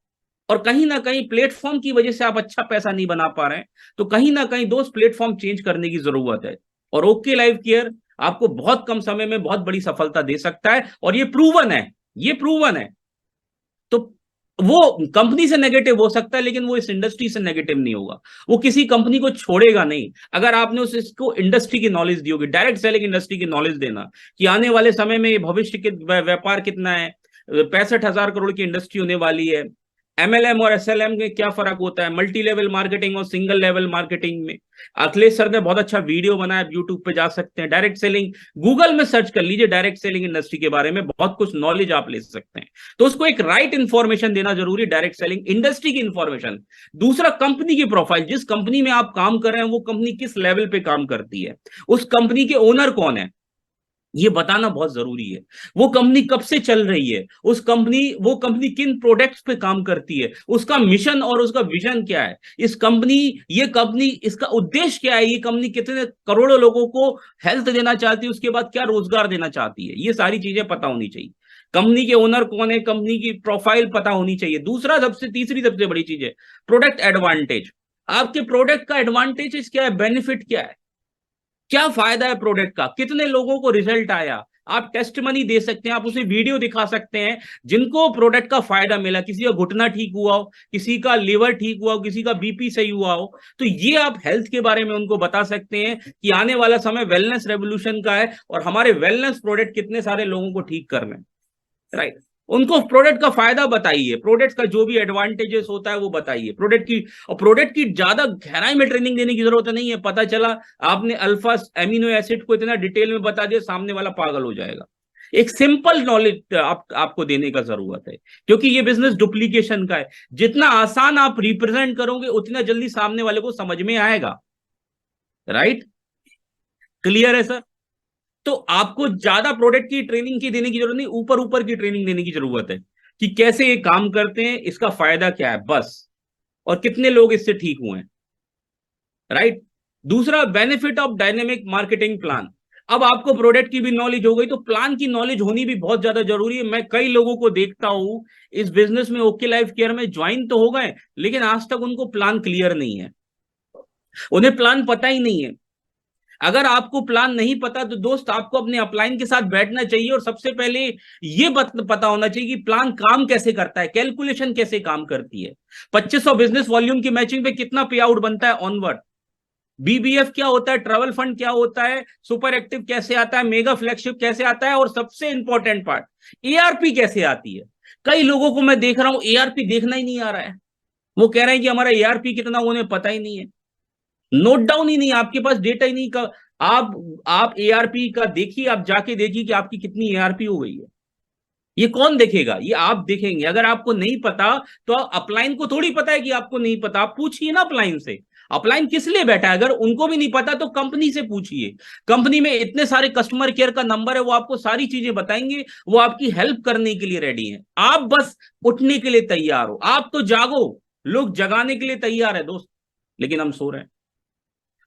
और कहीं ना कहीं प्लेटफॉर्म की वजह से आप अच्छा पैसा नहीं बना पा रहे हैं, तो कहीं ना कहीं दोस्त प्लेटफॉर्म चेंज करने की जरूरत है। और ओके लाइफ केयर आपको बहुत कम समय में बहुत बड़ी सफलता दे सकता है, और ये प्रूवन है, ये प्रूवन है। तो वो कंपनी से नेगेटिव हो सकता है लेकिन वो इस इंडस्ट्री से नेगेटिव नहीं होगा, वो किसी कंपनी को छोड़ेगा नहीं अगर आपने उसको इंडस्ट्री की नॉलेज दी होगी। डायरेक्ट सेलिंग इंडस्ट्री की नॉलेज देना कि आने वाले समय में भविष्य के व्यापार कितना है, 65,000 करोड़ की इंडस्ट्री होने वाली है। MLM और SLM में क्या फर्क होता है, मल्टी लेवल मार्केटिंग और सिंगल लेवल मार्केटिंग में। अखिलेश सर ने बहुत अच्छा वीडियो बनाया, यूट्यूब पे जा सकते हैं। डायरेक्ट सेलिंग गूगल में सर्च कर लीजिए, डायरेक्ट सेलिंग इंडस्ट्री के बारे में बहुत कुछ नॉलेज आप ले सकते हैं। तो उसको एक राइट इंफॉर्मेशन देना जरूरी है, डायरेक्ट सेलिंग इंडस्ट्री की इंफॉर्मेशन। दूसरा, कंपनी की प्रोफाइल, जिस कंपनी में आप काम कर रहे हैं वो कंपनी किस लेवल पे काम करती है, उस कंपनी के ओनर कौन है ये बताना बहुत जरूरी है। वो कंपनी कब से चल रही है, वो कंपनी किन प्रोडक्ट्स पे काम करती है, उसका मिशन और उसका विजन क्या है, ये कंपनी इसका उद्देश्य क्या है, ये कंपनी कितने करोड़ों लोगों को हेल्थ देना चाहती है, उसके बाद क्या रोजगार देना चाहती है, ये सारी चीजें पता होनी चाहिए। कंपनी के ओनर कौन है, कंपनी की प्रोफाइल पता होनी चाहिए। दूसरा तीसरी सबसे बड़ी चीज है प्रोडक्ट एडवांटेज। आपके प्रोडक्ट का एडवांटेज क्या है, बेनिफिट क्या है, क्या फायदा है प्रोडक्ट का, कितने लोगों को रिजल्ट आया। आप टेस्ट मनी दे सकते हैं, आप उसे वीडियो दिखा सकते हैं जिनको प्रोडक्ट का फायदा मिला, किसी का घुटना ठीक हुआ हो, किसी का लिवर ठीक हुआ हो, किसी का बीपी सही हुआ हो। तो ये आप हेल्थ के बारे में उनको बता सकते हैं कि आने वाला समय वेलनेस रेवोल्यूशन का है और हमारे वेलनेस प्रोडक्ट कितने सारे लोगों को ठीक कर रहे हैं, राइट। उनको प्रोडक्ट का फायदा बताइए, प्रोडक्ट का जो भी एडवांटेजेस होता है वो बताइए प्रोडक्ट की ज्यादा गहराई में ट्रेनिंग देने की जरूरत नहीं है। पता चला आपने अल्फा एमिनो एसिड को इतना डिटेल में बता दिया, सामने वाला पागल हो जाएगा। एक सिंपल नॉलेज आपको देने का जरूरत है, क्योंकि ये बिजनेस डुप्लीकेशन का है। जितना आसान आप रिप्रेजेंट करोगे उतना जल्दी सामने वाले को समझ में आएगा, राइट। क्लियर है सर। तो आपको ज्यादा प्रोडक्ट की ट्रेनिंग की देने की जरूरत नहीं, ऊपर ऊपर की ट्रेनिंग देने की जरूरत है कि कैसे ये काम करते हैं, इसका फायदा क्या है बस, और कितने लोग इससे ठीक हुए हैं, राइट। दूसरा, benefit of dynamic marketing plan. अब आपको प्रोडक्ट की भी नॉलेज हो गई तो प्लान की नॉलेज होनी भी बहुत ज्यादा जरूरी है। मैं कई लोगों को देखता हूं इस बिजनेस में, ओके लाइफ केयर में ज्वाइन तो हो गए लेकिन आज तक उनको प्लान क्लियर नहीं है, उन्हें प्लान पता ही नहीं है। अगर आपको प्लान नहीं पता तो दोस्त आपको अपने अपलाइन के साथ बैठना चाहिए और सबसे पहले ये पता होना चाहिए कि प्लान काम कैसे करता है, कैलकुलेशन कैसे काम करती है। 2500 बिजनेस वॉल्यूम की मैचिंग पे कितना पे आउट बनता है ऑनवर्ड, BBF क्या होता है, ट्रैवल फंड क्या होता है, सुपर एक्टिव कैसे आता है, मेगा फ्लैगशिप कैसे आता है, और सबसे इंपॉर्टेंट पार्ट ARP कैसे आती है। कई लोगों को मैं देख रहा हूं ARP देखना ही नहीं आ रहा है, वो कह रहे हैं कि हमारा ARP कितना, उन्हें पता ही नहीं है, नोट डाउन ही नहीं, आपके पास डेटा ही नहीं का। आप ARP का देखिए, आप जाके देखिए कि आपकी कितनी ARP हो गई है। ये कौन देखेगा, ये आप देखेंगे। अगर आपको नहीं पता तो अपलाइन को थोड़ी पता है कि आपको नहीं पता, आप पूछिए ना अपलाइन से, अपलाइन किस लिए बैठा है। अगर उनको भी नहीं पता तो कंपनी से पूछिए, कंपनी में इतने सारे कस्टमर केयर का नंबर है, वो आपको सारी चीजें बताएंगे, वो आपकी हेल्प करने के लिए रेडी है। आप बस उठने के लिए तैयार हो, आप तो जागो, लोग जगाने के लिए तैयार है दोस्त, लेकिन हम सो रहे हैं।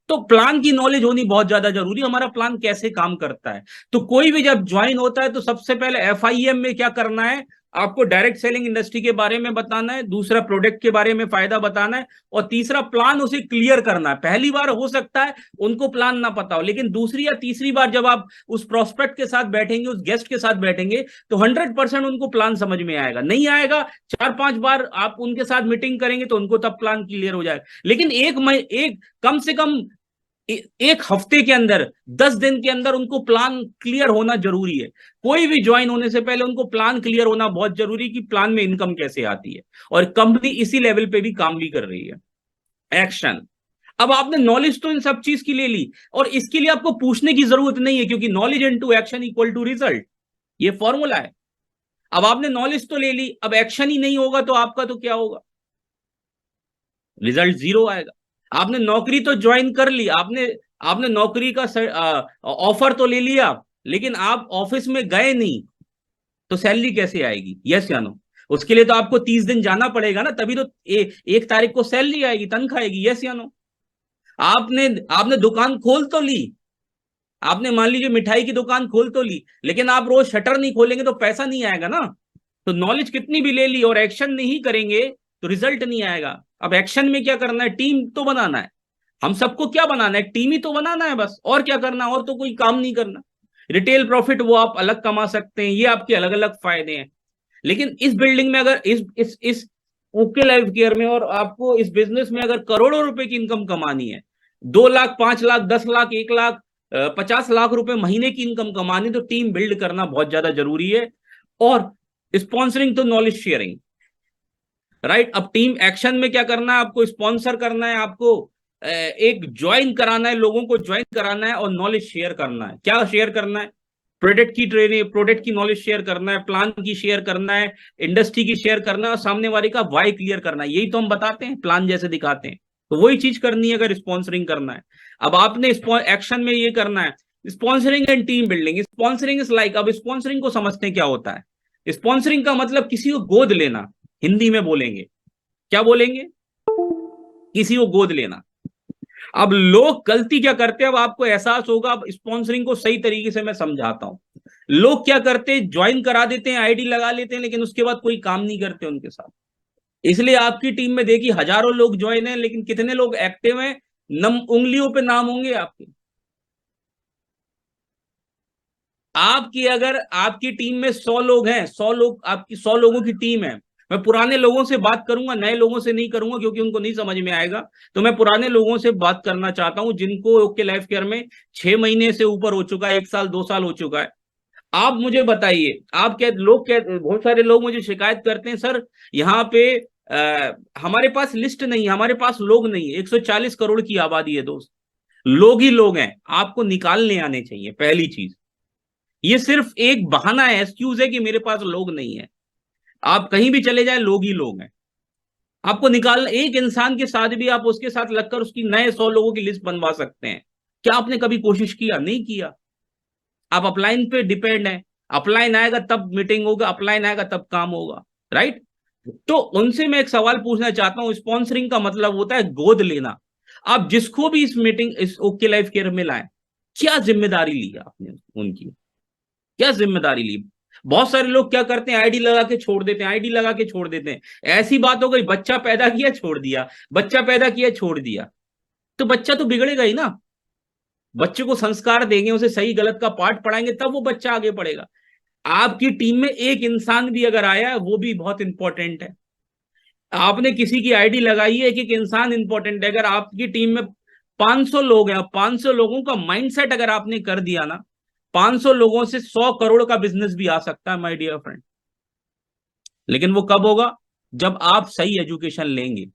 तो प्लान की नॉलेज होनी बहुत ज्यादा जरूरी है, हमारा प्लान कैसे काम करता है। तो कोई भी जब ज्वाइन होता है तो सबसे पहले FIM में क्या करना है, आपको डायरेक्ट सेलिंग इंडस्ट्री के बारे में बताना है, दूसरा प्रोडक्ट के बारे में फायदा बताना है, और तीसरा प्लान उसे क्लियर करना है। पहली बार हो सकता है उनको प्लान ना पता हो, लेकिन दूसरी या तीसरी बार जब आप उस प्रोस्पेक्ट के साथ बैठेंगे, उस गेस्ट के साथ बैठेंगे, तो 100% उनको प्लान समझ में आएगा। नहीं आएगा, 4-5 बार आप उनके साथ मीटिंग करेंगे तो उनको तब प्लान क्लियर हो जाएगा। लेकिन एक कम से कम एक हफ्ते के अंदर, 10 दिन के अंदर उनको प्लान क्लियर होना जरूरी है। कोई भी ज्वाइन होने से पहले उनको प्लान क्लियर होना बहुत जरूरी है कि प्लान में इनकम कैसे आती है, और कंपनी इसी लेवल पे भी काम भी कर रही है। एक्शन। अब आपने नॉलेज तो इन सब चीज की ले ली, और इसके लिए आपको पूछने की जरूरत नहीं है, क्योंकि knowledge into action equal to result, ये फॉर्मूला है। अब आपने नॉलेज तो ले ली, अब एक्शन ही नहीं होगा तो आपका तो क्या होगा, रिजल्ट जीरो आएगा। आपने नौकरी तो ज्वाइन कर ली, आपने आपने नौकरी का ऑफर तो ले लिया, लेकिन आप ऑफिस में गए नहीं, तो सैलरी कैसे आएगी? यस या नो? उसके लिए तो आपको 30 दिन जाना पड़ेगा ना, तभी तो 1 तारीख को सैलरी आएगी, तनख्वाह आएगी। यस या नो? आपने आपने दुकान खोल तो ली, आपने मान लीजिए मिठाई की दुकान खोल तो ली, लेकिन आप रोज शटर नहीं खोलेंगे तो पैसा नहीं आएगा ना। तो नॉलेज कितनी भी ले ली और एक्शन नहीं करेंगे तो रिजल्ट नहीं आएगा। अब एक्शन में क्या करना है? टीम तो बनाना है। हम सबको क्या बनाना है? टीम ही तो बनाना है बस, और क्या करना है? और तो कोई काम नहीं करना। रिटेल प्रॉफिट वो आप अलग कमा सकते हैं, ये आपके अलग अलग फायदे हैं। लेकिन इस बिल्डिंग में अगर इस ओके लाइफ केयर में और आपको इस बिजनेस में अगर करोड़ों रुपए की इनकम कमानी है, 2 लाख, 5 लाख, 10 लाख, 1 लाख, 50 लाख रुपए महीने की इनकम कमानी, तो टीम बिल्ड करना बहुत ज्यादा जरूरी है। और स्पॉन्सरिंग तो नॉलेज शेयरिंग, राइट। अब टीम एक्शन में क्या करना है? आपको स्पॉन्सर करना है, आपको एक ज्वाइन कराना है, लोगों को ज्वाइन कराना है और नॉलेज शेयर करना है। क्या शेयर करना है? प्रोडक्ट की ट्रेनिंग, प्रोडक्ट की नॉलेज शेयर करना है, प्लान की शेयर करना है, इंडस्ट्री की शेयर करना है, और सामने वाले का वाई क्लियर करना है। यही तो हम बताते हैं, प्लान जैसे दिखाते हैं। तो वही चीज करनी है अगर स्पॉन्सरिंग करना है। अब आपने एक्शन में ये करना है, sponsoring and team building. Sponsoring is like, अब स्पॉन्सरिंग को समझते हैं क्या होता है। स्पॉन्सरिंग का मतलब किसी को गोद लेना, हिंदी में बोलेंगे, क्या बोलेंगे? किसी को गोद लेना। अब लोग गलती क्या करते हैं, अब आपको एहसास होगा। अब स्पॉन्सरिंग को सही तरीके से मैं समझाता हूं। लोग क्या करते हैं? ज्वाइन करा देते हैं, आईडी लगा लेते हैं, लेकिन उसके बाद कोई काम नहीं करते उनके साथ। इसलिए आपकी टीम में देखिए हजारों लोग ज्वाइन हैं, लेकिन कितने लोग एक्टिव हैं? उंगलियों पे नाम होंगे आपके। आपकी अगर आपकी टीम में 100 लोग हैं, 100 लोग, आपकी 100 लोगों की टीम है। मैं पुराने लोगों से बात करूंगा, नए लोगों से नहीं करूंगा, क्योंकि उनको नहीं समझ में आएगा। तो मैं पुराने लोगों से बात करना चाहता हूं, जिनको ओके लाइफ केयर में 6 महीने से ऊपर हो चुका है, 1 साल, 2 साल हो चुका है। आप मुझे बताइए, आप क्या लोग, क्या बहुत सारे लोग मुझे शिकायत करते हैं, सर यहाँ पे हमारे पास लिस्ट नहीं है, हमारे पास लोग नहीं है। 140 करोड़ की आबादी है दोस्त, लोग ही लोग हैं। आपको निकालने आने चाहिए, पहली चीज। ये सिर्फ एक बहाना है, एक्सक्यूज है कि मेरे पास लोग नहीं है। आप कहीं भी चले जाए, लोग ही लोग हैं। आपको निकाल, एक इंसान के साथ भी आप उसके साथ लगकर उसकी नए 100 लोगों की लिस्ट बनवा सकते हैं। क्या आपने कभी कोशिश किया? नहीं किया। आप अपलाइन पे डिपेंड है। अपलाइन आएगा तब मीटिंग होगा, अपलाइन आएगा तब काम होगा, राइट। तो उनसे मैं एक सवाल पूछना चाहता हूं। स्पॉन्सरिंग का मतलब होता है गोद लेना। आप जिसको भी इस मीटिंग, इस ओके लाइफ केयर में लाए, क्या जिम्मेदारी ली आपने उनकी? क्या जिम्मेदारी ली? बहुत सारे लोग क्या करते हैं? आईडी लगा के छोड़ देते हैं, आईडी लगा के छोड़ देते हैं। ऐसी बात हो गई, बच्चा पैदा किया छोड़ दिया, बच्चा पैदा किया छोड़ दिया। तो बच्चा तो बिगड़ेगा ही ना। बच्चे को संस्कार देंगे, उसे सही गलत का पाठ पढ़ाएंगे, तब वो बच्चा आगे बढ़ेगा। आपकी टीम में एक इंसान भी अगर आया है, वो भी बहुत इंपॉर्टेंट है। आपने किसी की आईडी लगाई है, एक एक इंसान इंपॉर्टेंट है। अगर आपकी टीम में 500 लोग हैं, 500 लोगों का माइंडसेट अगर आपने कर दिया ना, 500 लोगों से 100 करोड़ का बिजनेस भी आ सकता है, माय डियर फ्रेंड। लेकिन वो कब होगा? जब आप सही एजुकेशन लेंगे।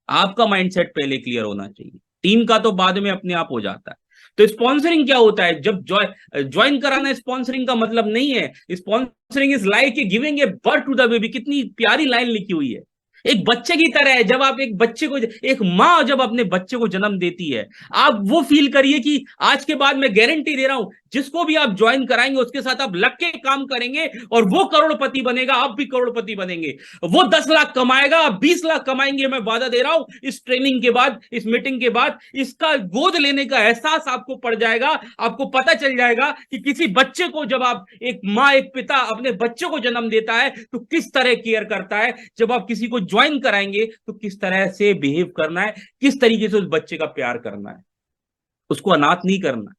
आपका माइंडसेट पहले क्लियर होना चाहिए, टीम का तो बाद में अपने आप हो जाता है। तो स्पॉन्सरिंग क्या होता है? जब ज्वाइन कराना स्पॉन्सरिंग का मतलब नहीं है। Sponsoring is like giving a birth to the baby. कितनी प्यारी लाइन लिखी हुई है। एक बच्चे की तरह है। जब आप एक बच्चे को, एक माँ जब अपने बच्चे को जन्म देती है, आप वो फील करिए कि आज के बाद मैं गारंटी दे रहा हूं, जिसको भी आप ज्वाइन कराएंगे उसके साथ आप लग के काम करेंगे और वो करोड़पति बनेगा, आप भी करोड़पति बनेंगे। वो 10 लाख कमाएगा, आप 20 लाख कमाएंगे, मैं वादा दे रहा हूं। इस ट्रेनिंग के बाद, इस मीटिंग के बाद, इसका गोद लेने का एहसास आपको पड़ जाएगा। आपको पता चल जाएगा कि किसी बच्चे को, जब आप, एक माँ, एक पिता अपने बच्चे को जन्म देता है तो किस तरह केयर करता है। जब आप किसी को ज्वाइन कराएंगे तो किस तरह से बिहेव करना है, किस तरीके से उस बच्चे का प्यार करना है, उसको अनाथ नहीं करना।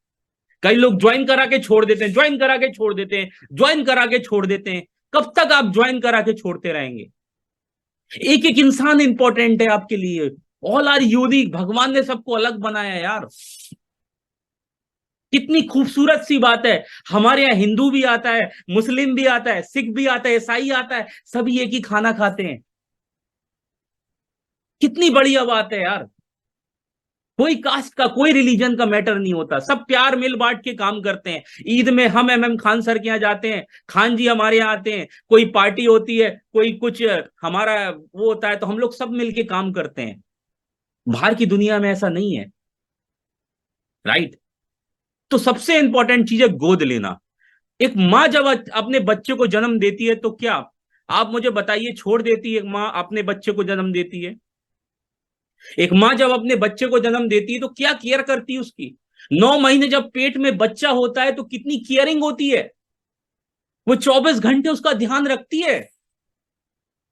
कई लोग ज्वाइन करा के छोड़ देते हैं, ज्वाइन करा के छोड़ देते हैं, ज्वाइन करा के छोड़ देते हैं। कब तक आप ज्वाइन करा के छोड़ते रहेंगे? एक एक इंसान इंपॉर्टेंट है आपके लिए। All are unique. भगवान ने सबको अलग बनाया यार। कितनी खूबसूरत सी बात है। हमारे यहाँ हिंदू भी आता है, मुस्लिम भी आता है, सिख भी आता है, ईसाई आता है, सभी एक ही खाना खाते हैं। कितनी बढ़िया बात है यार। कोई कास्ट का, कोई रिलीजन का मैटर नहीं होता, सब प्यार मिल बांट के काम करते हैं। ईद में हम खान सर के यहाँ जाते हैं, खान जी हमारे यहाँ आते हैं, कोई पार्टी होती है, कोई कुछ हमारा वो होता है, तो हम लोग सब मिलके काम करते हैं। बाहर की दुनिया में ऐसा नहीं है, राइट? तो सबसे इंपॉर्टेंट चीज है गोद लेना। एक माँ जब अपने बच्चे को जन्म देती है तो क्या आप मुझे बताइए, छोड़ देती है एक माँ अपने बच्चे को जन्म देती है? एक माँ जब अपने बच्चे को जन्म देती है तो क्या केयर करती है उसकी? 9 महीने जब पेट में बच्चा होता है तो कितनी केयरिंग होती है। वो 24 घंटे उसका ध्यान रखती है।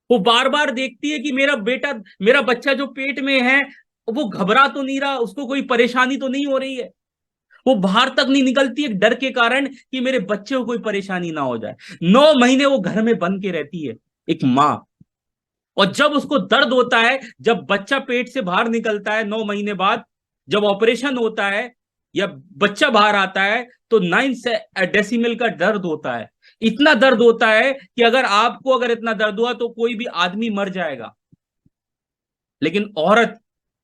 वो बार बार देखती है कि मेरा बेटा, मेरा बच्चा जो पेट में है वो घबरा तो नहीं रहा, उसको कोई परेशानी तो नहीं हो रही है। वो बाहर तक नहीं निकलती है डर के कारण कि मेरे बच्चे को कोई परेशानी ना हो जाए। 9 महीने वो घर में बन के रहती है एक माँ। और जब उसको दर्द होता है, जब बच्चा पेट से बाहर निकलता है 9 महीने बाद, जब ऑपरेशन होता है या बच्चा बाहर आता है, तो 9 डेसिमल का दर्द होता है। इतना दर्द होता है कि अगर आपको अगर इतना दर्द हुआ तो कोई भी आदमी मर जाएगा। लेकिन औरत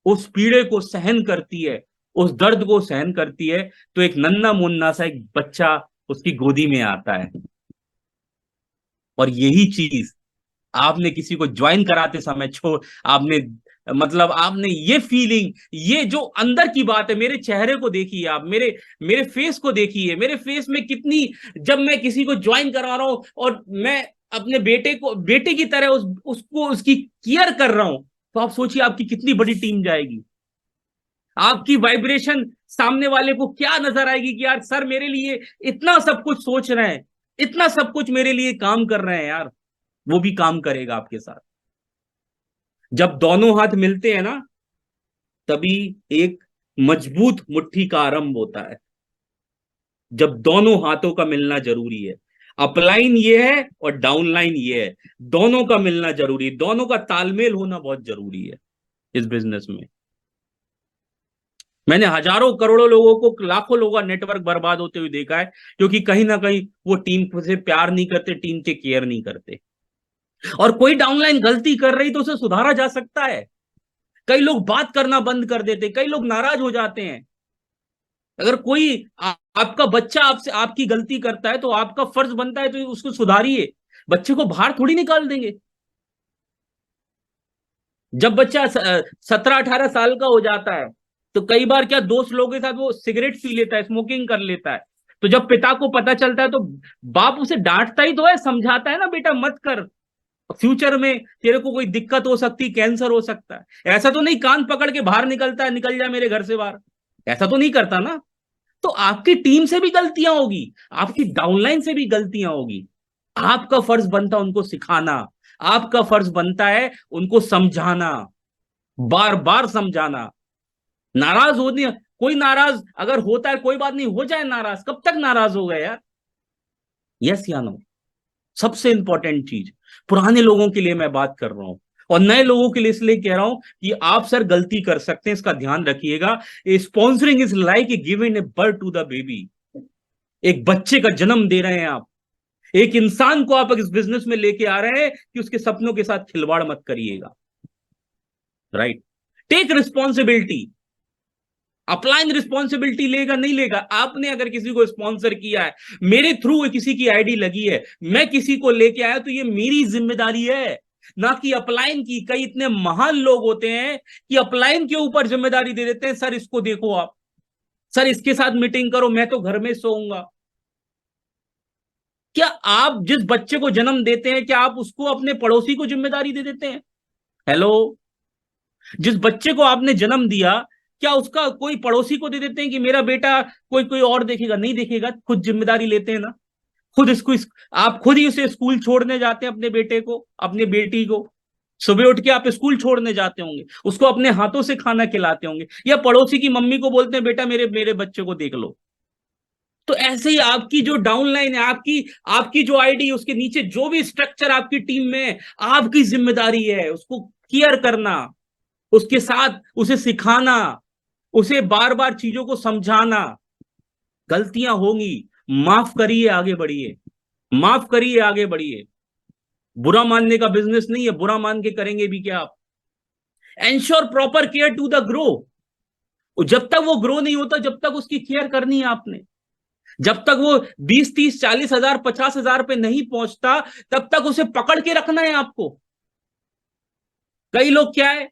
उस पीड़े को सहन करती है, उस दर्द को सहन करती है, तो एक नन्ना मुन्ना सा एक बच्चा उसकी गोदी में आता है। और यही चीज आपने किसी को ज्वाइन कराते समय छोड़, आपने मतलब आपने ये फीलिंग, ये जो अंदर की बात है, मेरे चेहरे को देखिए आप, मेरे मेरे फेस को देखिए, मेरे फेस में कितनी, जब मैं किसी को ज्वाइन करा रहा हूं और मैं अपने बेटे को बेटे की तरह उसको उसकी केयर कर रहा हूं, तो आप सोचिए आपकी कितनी बड़ी टीम जाएगी। आपकी वाइब्रेशन सामने वाले को क्या नजर आएगी कि यार सर मेरे लिए इतना सब कुछ सोच रहे हैं, इतना सब कुछ मेरे लिए काम कर रहे हैं यार। वो भी काम करेगा आपके साथ। जब दोनों हाथ मिलते हैं ना, तभी एक मजबूत मुट्ठी का आरंभ होता है। जब दोनों हाथों का मिलना जरूरी है। अपलाइन ये है और डाउनलाइन ये है, दोनों का मिलना जरूरी है, दोनों का तालमेल होना बहुत जरूरी है इस बिजनेस में। मैंने हजारों करोड़ों लोगों को, लाखों लोगों का नेटवर्क बर्बाद होते हुए देखा है, क्योंकि कहीं ना कहीं वो टीम से प्यार नहीं करते, टीम के केयर नहीं करते। और कोई डाउनलाइन गलती कर रही तो उसे सुधारा जा सकता है। कई लोग बात करना बंद कर देते, कई लोग नाराज हो जाते हैं। अगर कोई आपका बच्चा आपसे आपकी गलती करता है तो आपका फर्ज बनता है तो उसको सुधारिए। बच्चे को बाहर थोड़ी निकाल देंगे। जब बच्चा 17-18 साल का हो जाता है तो कई बार क्या दोस्त लोगों के साथ वो सिगरेट पी लेता है, स्मोकिंग कर लेता है। तो जब पिता को पता चलता है तो बाप उसे डांटता ही तो है, समझाता है ना, बेटा मत कर, फ्यूचर में तेरे को कोई दिक्कत हो सकती, कैंसर हो सकता है। ऐसा तो नहीं कान पकड़ के बाहर निकलता है, निकल जा मेरे घर से बाहर, ऐसा तो नहीं करता ना। तो आपकी टीम से भी गलतियां होगी, आपकी डाउनलाइन से भी गलतियां होगी। आपका फर्ज बनता है उनको सिखाना, आपका फर्ज बनता है उनको समझाना, बार बार समझाना। नाराज होने, कोई नाराज अगर होता है कोई बात नहीं, हो जाए नाराज, कब तक नाराज हो गए यार? यस या नो? सबसे इंपॉर्टेंट चीज, पुराने लोगों के लिए मैं बात कर रहा हूं और नए लोगों के लिए इसलिए कह रहा हूं कि आप सर गलती कर सकते हैं, इसका ध्यान रखिएगा। Sponsoring is like giving a birth to the baby. एक बच्चे का जन्म दे रहे हैं आप, एक इंसान को आप इस बिजनेस में लेके आ रहे हैं कि उसके सपनों के साथ खिलवाड़ मत करिएगा, right? Take responsibility. Upline responsibility लेगा नहीं लेगा, आपने अगर किसी को स्पॉन्सर किया है, मेरे थ्रू किसी की आईडी लगी है, मैं किसी को लेके आया, तो ये मेरी जिम्मेदारी है, ना कि अपलाइन की। कई इतने महान लोग होते हैं कि अपलाइन के ऊपर जिम्मेदारी दे देते हैं, सर इसको देखो आप, सर इसके साथ मीटिंग करो, मैं तो घर में सोऊंगा। क्या आप जिस बच्चे को जन्म देते हैं, क्या आप उसको अपने पड़ोसी को जिम्मेदारी दे देते हैं? हेलो? जिस बच्चे को आपने जन्म दिया, क्या उसका कोई पड़ोसी को दे देते हैं कि मेरा बेटा कोई कोई और देखेगा? नहीं देखेगा, खुद जिम्मेदारी लेते हैं ना। खुद इसको आप खुद ही उसे स्कूल छोड़ने जाते हैं, अपने बेटे को, अपनी बेटी को। सुबह उठ के आप स्कूल छोड़ने जाते होंगे, उसको अपने हाथों से खाना खिलाते होंगे, या पड़ोसी की मम्मी को बोलते हैं बेटा मेरे मेरे बच्चे को देख लो। तो ऐसे ही आपकी जो डाउनलाइन है, आपकी आपकी जो आईडी, उसके नीचे जो भी स्ट्रक्चर आपकी टीम में है, आपकी जिम्मेदारी है उसको केयर करना, उसके साथ उसे सिखाना, उसे बार बार चीजों को समझाना। गलतियां होंगी, माफ करिए, आगे बढ़िए, माफ करिए, आगे बढ़िए। बुरा मानने का बिजनेस नहीं है, बुरा मान के करेंगे भी क्या आप? Ensure proper care to the grow. जब तक वो ग्रो नहीं होता, जब तक उसकी केयर करनी है आपने। जब तक वो 20, 30, 40 हजार, 50 हजार पे नहीं पहुंचता, तब तक उसे पकड़ के रखना है आपको। कई लोग क्या है,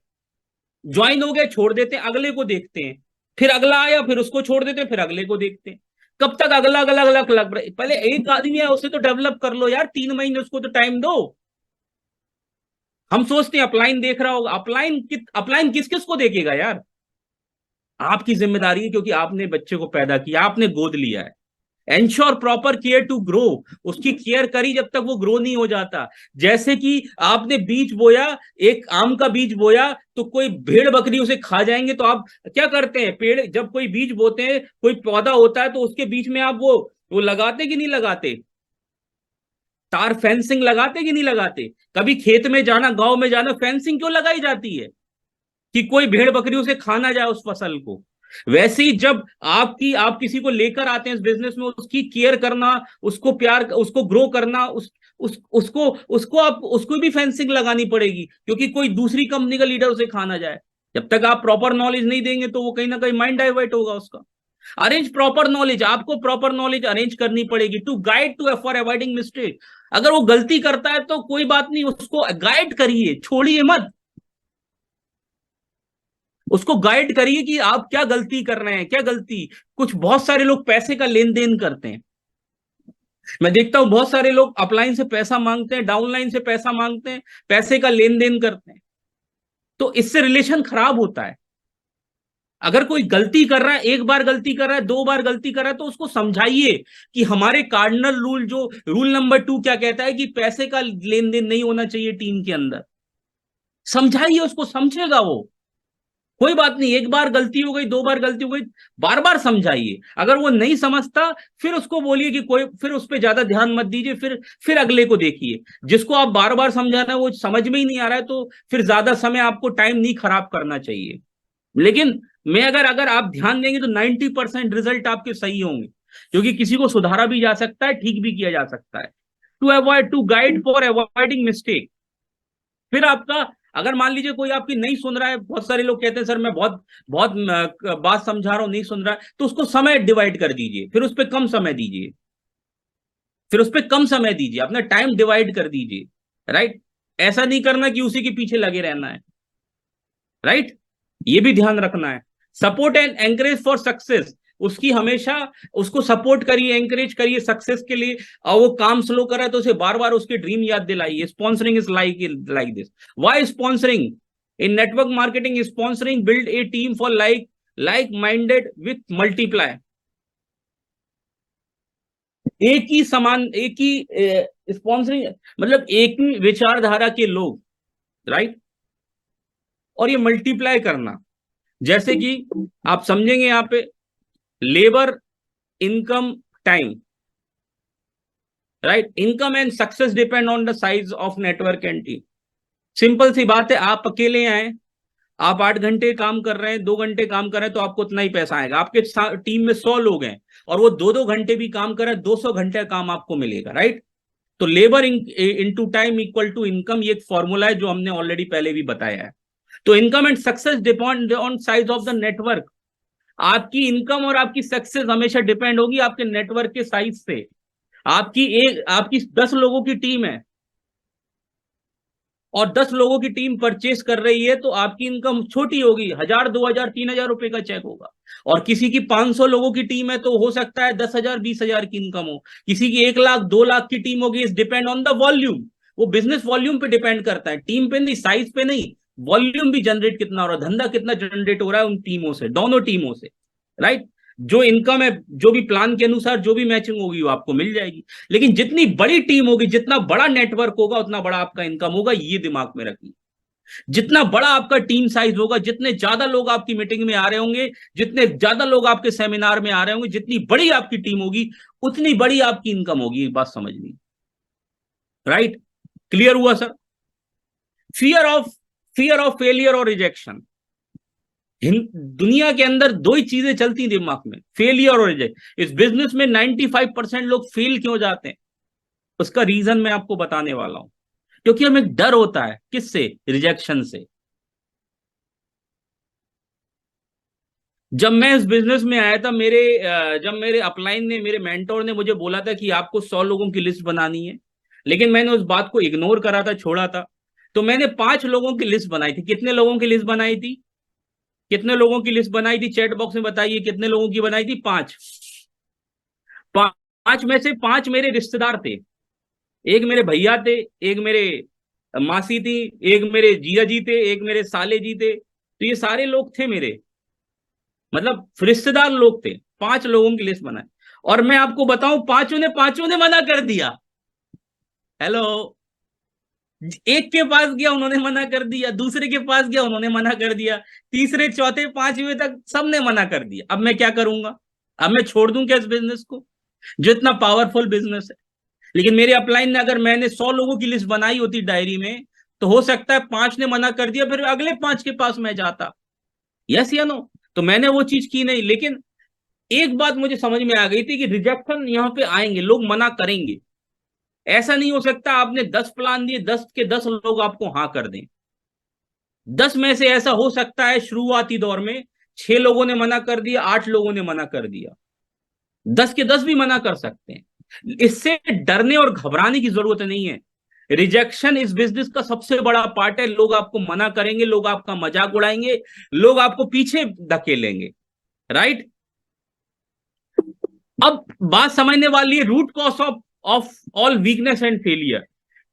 ज्वाइन हो गए, छोड़ देते हैं, अगले को देखते हैं, फिर अगला आया, फिर उसको छोड़ देते हैं, फिर अगले को देखते हैं। कब तक अगला अगला अगला अगला? पहले एक आदमी है, उसे तो डेवलप कर लो यार, 3 महीने उसको तो टाइम दो। हम सोचते हैं अपलाइन देख रहा होगा, अपलाइन किस किस को देखेगा यार? आपकी जिम्मेदारी है, क्योंकि आपने बच्चे को पैदा किया, आपने गोद लिया है। Ensure proper care to grow, उसकी केयर करी जब तक वो ग्रो नहीं हो जाता। जैसे कि आपने बीज बोया, एक आम का बीज बोया, तो कोई भेड़ बकरी उसे खा जाएंगे, तो आप क्या करते हैं? पेड़ जब कोई बीज बोते हैं, कोई पौधा होता है, तो उसके बीच में आप वो लगाते कि नहीं लगाते? तार फेंसिंग लगाते कि नहीं लगाते? कभी खेत में जाना, गांव में जाना, फेंसिंग क्यों लगाई जाती है? कि कोई भेड़ बकरी उसे खा ना जाए उस फसल को। वैसे ही जब आप किसी को लेकर आते हैं इस बिजनेस में, उसकी केयर करना, उसको प्यार, उसको ग्रो करना, उसको भी फेंसिंग लगानी पड़ेगी, क्योंकि कोई दूसरी कंपनी का लीडर उसे खा ना जाए। जब तक आप प्रॉपर नॉलेज नहीं देंगे, तो वो कहीं ना कहीं माइंड डाइवर्ट होगा उसका। अरेंज प्रॉपर नॉलेज, आपको प्रॉपर नॉलेज अरेंज करनी पड़ेगी to guide to for avoiding mistake. अगर वो गलती करता है तो कोई बात नहीं, उसको गाइड करिए, छोड़िए मत। उसको गाइड करिए कि आप क्या गलती कर रहे हैं, क्या गलती। कुछ बहुत सारे लोग पैसे का लेन देन करते हैं, मैं देखता हूं बहुत सारे लोग अपलाइन से पैसा मांगते हैं, डाउनलाइन से पैसा मांगते हैं, पैसे का लेन देन करते हैं, तो इससे रिलेशन खराब होता है। अगर कोई गलती कर रहा है, एक बार गलती कर रहा है, 2 बार गलती कर रहा है, तो उसको समझाइए कि हमारे कार्डिनल रूल, जो रूल नंबर 2 क्या कहता है, कि पैसे का लेन देन नहीं होना चाहिए टीम के अंदर। समझाइए उसको, समझेगा वो। कोई बात नहीं, एक बार गलती हो गई, 2 बार गलती हो गई, बार बार समझाइए। अगर वो नहीं समझता, फिर उसको बोलिए कि कोई, फिर उस पर ज्यादा ध्यान मत दीजिए, फिर अगले को देखिए। जिसको आप बार बार समझाना है वो समझ में ही नहीं आ रहा है, तो फिर ज्यादा समय आपको टाइम नहीं खराब करना चाहिए। लेकिन मैं अगर अगर आप ध्यान देंगे तो 90% रिजल्ट आपके सही होंगे, क्योंकि किसी को सुधारा भी जा सकता है, ठीक भी किया जा सकता है। To guide for avoiding mistake. फिर आपका, अगर मान लीजिए कोई आपकी नहीं सुन रहा है, बहुत सारे लोग कहते हैं सर मैं बहुत बहुत बात समझा रहा हूं, नहीं सुन रहा है, तो उसको समय डिवाइड कर दीजिए, फिर उस पर कम समय दीजिए, अपना टाइम डिवाइड कर दीजिए। राइट? ऐसा नहीं करना कि उसी के पीछे लगे रहना है। राइट? ये भी ध्यान रखना है। Support and encourage for success, उसकी हमेशा, उसको सपोर्ट करिए, एंकरेज करिए सक्सेस के लिए। और वो काम स्लो कर रहा है तो उसे बार बार उसके ड्रीम याद दिलाइए। Sponsoring is like this. Why sponsoring? In network marketing, sponsoring build a team for like minded with multiply. एक ही स्पॉन्सरिंग मतलब एक ही विचारधारा के लोग। राइट? और ये मल्टीप्लाई करना, जैसे कि आप समझेंगे यहां पे, labour, income, time. Right? Income and success depend on the size of network and team. Simple सी बात है, आप अकेले आए, आप 8 घंटे काम कर रहे हैं, 2 घंटे काम कर रहे हैं, तो आपको उतना ही पैसा आएगा। आपके टीम में 100 लोग हैं और वो 2-2 घंटे भी काम कर रहे हैं, 200 घंटे का काम आपको मिलेगा। राइट? तो labour into time equal to income, ये एक फॉर्मूला है जो हमने ऑलरेडी पहले भी बताया है। तो income and success depend on size of the network. आपकी इनकम और आपकी सक्सेस हमेशा डिपेंड होगी आपके नेटवर्क के साइज से। आपकी 10 लोगों की टीम है और 10 लोगों की टीम परचेस कर रही है, तो आपकी इनकम छोटी होगी, 1000, 2000, 3000 रुपए का चेक होगा। और किसी की 500 लोगों की टीम है, तो हो सकता है 10,000, 20,000 की इनकम हो। किसी की 1 लाख, 2 लाख की टीम होगी। इस डिपेंड ऑन द वॉल्यूम। वो बिजनेस वॉल्यूम पे डिपेंड करता है, टीम पे नहीं, साइज पे नहीं। वॉल्यूम भी जनरेट कितना हो रहा है, धंधा कितना जनरेट हो रहा है उन टीमों से, दोनों टीमों से। राइट? जो इनकम है, जो भी प्लान के अनुसार जो भी मैचिंग होगी वो आपको मिल जाएगी। लेकिन जितनी बड़ी टीम होगी, जितना बड़ा नेटवर्क होगा, उतना बड़ा आपका इनकम होगा, ये दिमाग में रखिए। जितना बड़ा आपका टीम साइज होगा, जितने ज्यादा लोग आपकी मीटिंग में आ रहे होंगे, जितने ज्यादा लोग आपके सेमिनार में आ रहे होंगे, जितनी बड़ी आपकी टीम होगी, उतनी बड़ी आपकी इनकम होगी। बात समझनी। राइट? क्लियर हुआ sir? Fear of fear of failure और रिजेक्शन। दुनिया के अंदर 2 ही चीजें चलती हैं दिमाग में, फेलियर और रिजेक्ट। इस बिजनेस में 95% लोग फेल क्यों जाते हैं, उसका रीजन मैं आपको बताने वाला हूं। क्योंकि हमें डर होता है, किससे? रिजेक्शन से। जब मैं इस बिजनेस में आया था, जब मेरे अपलाइन ने, मेरे मेंटोर ने मुझे बोला था कि आपको 100 लोगों की लिस्ट बनानी है, लेकिन मैंने उस बात को इग्नोर करा था, छोड़ा था। तो मैंने 5 लोगों की लिस्ट बनाई थी। कितने लोगों की लिस्ट बनाई थी? कितने लोगों की लिस्ट बनाई थी चैट बॉक्स में बताइए, कितने लोगों की बनाई थी? 5। 5 में से 5 मेरे रिश्तेदार थे, एक मेरे भैया थे, एक मेरे मासी थी, एक मेरे जीजा जी थे, एक मेरे साले जी थे। तो ये सारे लोग थे मेरे, मतलब रिश्तेदार लोग थे। 5 लोगों की लिस्ट बनाई, और मैं आपको बताऊं पांचों ने मना कर दिया। हेलो। एक के पास गया उन्होंने मना कर दिया, दूसरे के पास गया उन्होंने मना कर दिया, तीसरे चौथे पांचवें तक सबने मना कर दिया। अब मैं क्या करूंगा? अब मैं छोड़ दूं क्या इस बिजनेस को, जो इतना पावरफुल बिजनेस है? लेकिन मेरे अपलाइन ने, अगर मैंने 100 लोगों की लिस्ट बनाई होती डायरी में, तो हो सकता है 5 ने मना कर दिया, फिर अगले 5 के पास मैं जाता। यस या नो? तो मैंने वो चीज की नहीं। लेकिन एक बात मुझे समझ में आ गई थी कि रिजेक्शन यहाँ पे आएंगे, लोग मना करेंगे। ऐसा नहीं हो सकता आपने 10 प्लान दिए, 10 के 10 लोग आपको हाँ कर दें। 10 में से ऐसा हो सकता है शुरुआती दौर में 6 लोगों ने मना कर दिया, 8 लोगों ने मना कर दिया, 10 के 10 भी मना कर सकते हैं। इससे डरने और घबराने की जरूरत नहीं है। रिजेक्शन इस बिजनेस का सबसे बड़ा पार्ट है। लोग आपको मना करेंगे, लोग आपका मजाक उड़ाएंगे, लोग आपको पीछे धकेलेंगे, राइट? अब बात समझने वाली है, root cause of all weakness and failure.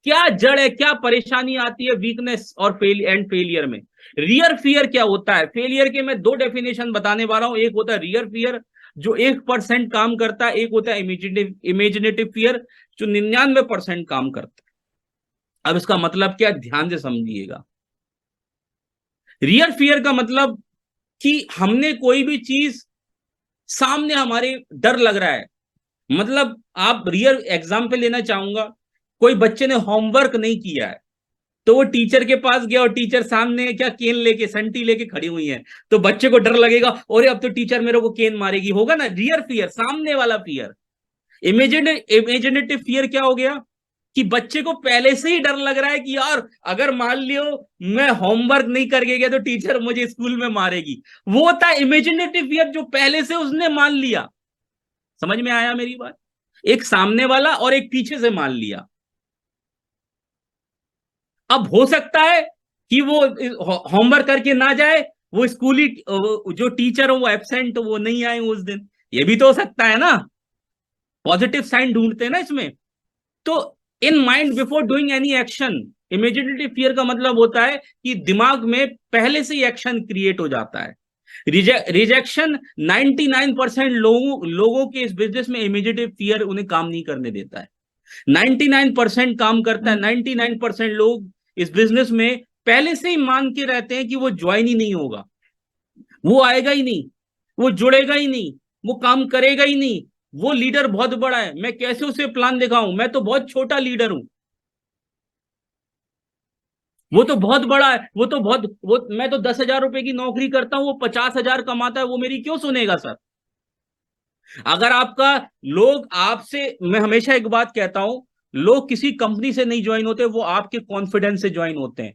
क्या जड़ है, क्या परेशानी आती है वीकनेस और फेलियर में? रियर फियर क्या होता है? फेलियर के मैं 2 डेफिनेशन बताने वाला हूं। एक होता है रियर फियर, जो 1% काम करता है। एक होता है इमेजिनेटिव फियर, जो 99% काम करता है। अब इसका मतलब क्या, ध्यान से समझिएगा। रियर फियर का मतलब कि हमने कोई भी चीज सामने हमारे डर लग रहा है। मतलब आप रियल एग्जाम्पल लेना चाहूंगा, कोई बच्चे ने होमवर्क नहीं किया है, तो वो टीचर के पास गया और टीचर सामने क्या केन लेके, संटी लेके खड़ी हुई है, तो बच्चे को डर लगेगा, और अब तो टीचर मेरे को केन मारेगी, होगा ना? रियर फियर, सामने वाला फियर। इमेजिनेटिव फियर क्या हो गया कि बच्चे को पहले से ही डर लग रहा है कि यार अगर मान लियो मैं होमवर्क नहीं करके गया तो टीचर मुझे स्कूल में मारेगी। वो था इमेजिनेटिव फियर, जो पहले से उसने मान लिया। समझ में आया मेरी बात? एक सामने वाला और एक पीछे से मान लिया। अब हो सकता है कि वो होमवर्क करके ना जाए, वो स्कूली जो टीचर हो वो एब्सेंट, वो नहीं आए उस दिन, ये भी तो हो सकता है ना। पॉजिटिव साइन ढूंढते हैं ना इसमें। तो in mind before doing any action, imaginative fear का मतलब होता है कि दिमाग में पहले से ही एक्शन क्रिएट हो जाता है। रिजेक्शन 99% लोगों के इस बिजनेस में इमेजिनेटिव फियर उन्हें काम नहीं करने देता है। 99% काम करता है। 99% लोग इस बिजनेस में पहले से ही मान के रहते हैं कि वो ज्वाइन ही नहीं होगा, वो आएगा ही नहीं, वो जुड़ेगा ही नहीं, वो काम करेगा ही नहीं। वो लीडर बहुत बड़ा है, मैं कैसे उसे प्लान दिखाऊं, मैं तो बहुत छोटा लीडर हूं। वो तो बहुत बड़ा है, वो मैं तो 10,000 रुपए की नौकरी करता हूं, वो 50,000 कमाता है, वो मेरी क्यों सुनेगा सर? अगर आपका लोग आपसे, मैं हमेशा एक बात कहता हूं, लोग किसी कंपनी से नहीं ज्वाइन होते, वो आपके कॉन्फिडेंस से ज्वाइन होते हैं।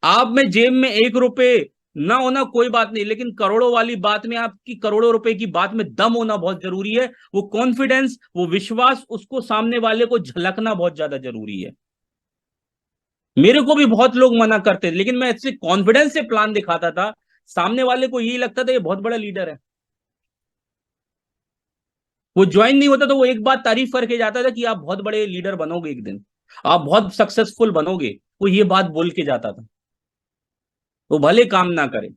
आप में जेब में 1 रुपए ना होना कोई बात नहीं, लेकिन करोड़ों वाली बात में, आपकी करोड़ों रुपए की बात में दम होना बहुत जरूरी है। वो कॉन्फिडेंस, वो विश्वास, उसको सामने वाले को झलकना बहुत ज्यादा जरूरी है। मेरे को भी बहुत लोग मना करते थे, लेकिन मैं ऐसे कॉन्फिडेंस से प्लान दिखाता था, सामने वाले को यही लगता था ये बहुत बड़ा लीडर है। वो ज्वाइन नहीं होता तो वो एक बात तारीफ करके जाता था कि आप बहुत बड़े लीडर बनोगे एक दिन, आप बहुत सक्सेसफुल बनोगे, वो ये बात बोल के जाता था, वो भले काम ना करे।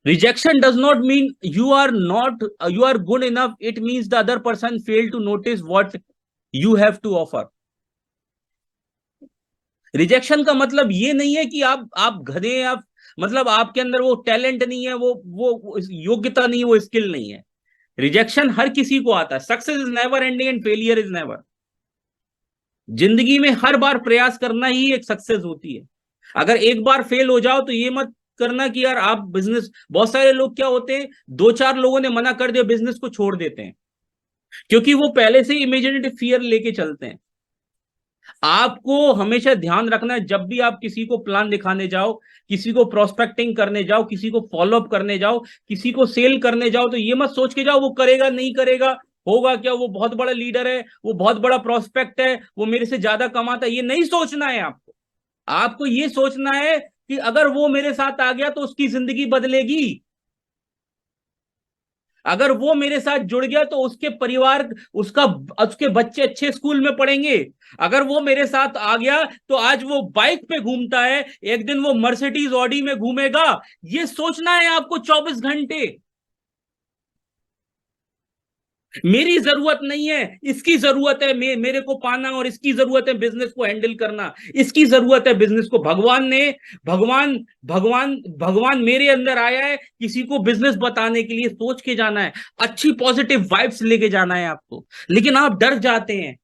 Rejection does not mean you are good enough, it means the other person fail to notice what you have to offer. Rejection का मतलब ये नहीं है कि आप गधे, आप मतलब आपके अंदर वो टैलेंट नहीं है, वो योग्यता नहीं है, वो स्किल नहीं है। रिजेक्शन हर किसी को आता है। Success is never ending and failure is never. जिंदगी में हर बार प्रयास करना ही एक सक्सेस होती है। अगर एक बार फेल हो जाओ तो ये मत करना कि यार आप बिजनेस, बहुत सारे लोग क्या होते हैं, 2-4 लोगों ने मना कर दिया, बिजनेस को छोड़ देते हैं, क्योंकि वो पहले से ही इमेजिनेटिव फियर लेके चलते हैं। आपको हमेशा ध्यान रखना है, जब भी आप किसी को प्लान दिखाने जाओ, किसी को प्रोस्पेक्टिंग करने जाओ, किसी को फॉलोअप करने जाओ, किसी को सेल करने जाओ, तो ये मत सोच के जाओ वो करेगा नहीं करेगा, होगा क्या, वो बहुत बड़ा लीडर है, वो बहुत बड़ा प्रोस्पेक्ट है, वो मेरे से ज्यादा कमाता है। ये नहीं सोचना है आपको। आपको ये सोचना है कि अगर वो मेरे साथ आ गया तो उसकी जिंदगी बदलेगी, अगर वो मेरे साथ जुड़ गया तो उसके परिवार, उसके बच्चे अच्छे स्कूल में पढ़ेंगे, अगर वो मेरे साथ आ गया तो आज वो बाइक पे घूमता है, एक दिन वो मर्सिडीज ऑडी में घूमेगा। ये सोचना है आपको 24 घंटे। मेरी जरूरत नहीं है, इसकी जरूरत है, मेरे को पाना, और इसकी जरूरत है बिजनेस को हैंडल करना, इसकी जरूरत है बिजनेस को। भगवान भगवान मेरे अंदर आया है किसी को बिजनेस बताने के लिए। सोच के जाना है, अच्छी पॉजिटिव वाइब्स लेके जाना है आपको। लेकिन आप डर जाते हैं,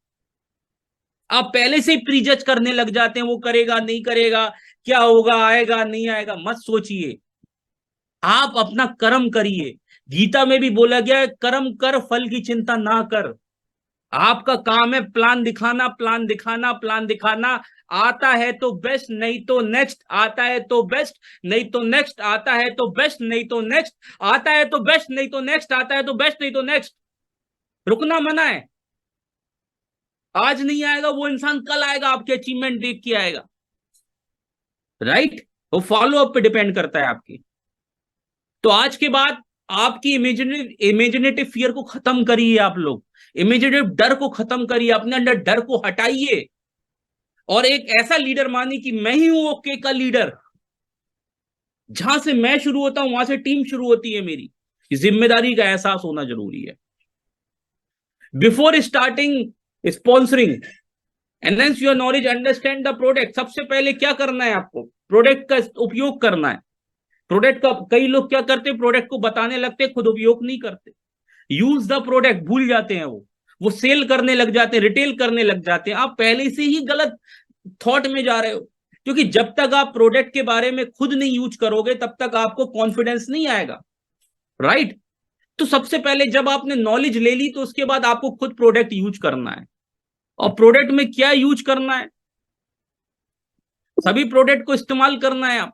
आप पहले से ही प्रीजज करने लग जाते हैं, वो करेगा नहीं करेगा, क्या होगा, आएगा नहीं आएगा। मत सोचिए, आप अपना कर्म करिए। गीता में भी बोला गया है, कर्म कर, फल की चिंता ना कर। आपका काम है प्लान दिखाना, प्लान दिखाना, प्लान दिखाना। आता है तो बेस्ट, नहीं तो नेक्स्ट। आता है तो बेस्ट, नहीं तो नेक्स्ट। आता है तो बेस्ट, नहीं तो नेक्स्ट। आता है तो बेस्ट, नहीं तो नेक्स्ट। आता है तो बेस्ट, नहीं तो नेक्स्ट। रुकना मना है। आज नहीं आएगा वो इंसान, कल आएगा, आपके अचीवमेंट देख के आएगा। राइट? वो फॉलो अप पे डिपेंड करता है आपकी। तो आज के बाद आपकी इमेजिनेटिव फियर को खत्म करिए। आप लोग इमेजिनेटिव डर को खत्म करिए, अपने अंदर डर को हटाइए, और एक ऐसा लीडर मानिए कि मैं ही हूं ओके का लीडर। जहां से मैं शुरू होता हूं वहां से टीम शुरू होती है मेरी। जिम्मेदारी का एहसास होना जरूरी है। Before starting sponsoring, enhance your knowledge, understand the product. सबसे पहले क्या करना है आपको? प्रोडक्ट का उपयोग करना है। प्रोडक्ट का, कई लोग क्या करते, प्रोडक्ट को बताने लगते, खुद उपयोग नहीं करते। यूज द प्रोडक्ट भूल जाते हैं, वो सेल करने लग जाते हैं, रिटेल करने लग जाते हैं। आप पहले से ही गलत थॉट में जा रहे हो, क्योंकि जब तक आप प्रोडक्ट के बारे में खुद नहीं यूज करोगे तब तक आपको कॉन्फिडेंस नहीं आएगा। राइट? तो सबसे पहले जब आपने नॉलेज ले ली तो उसके बाद आपको खुद प्रोडक्ट यूज करना है। और प्रोडक्ट में क्या यूज करना है? सभी प्रोडक्ट को इस्तेमाल करना है आप।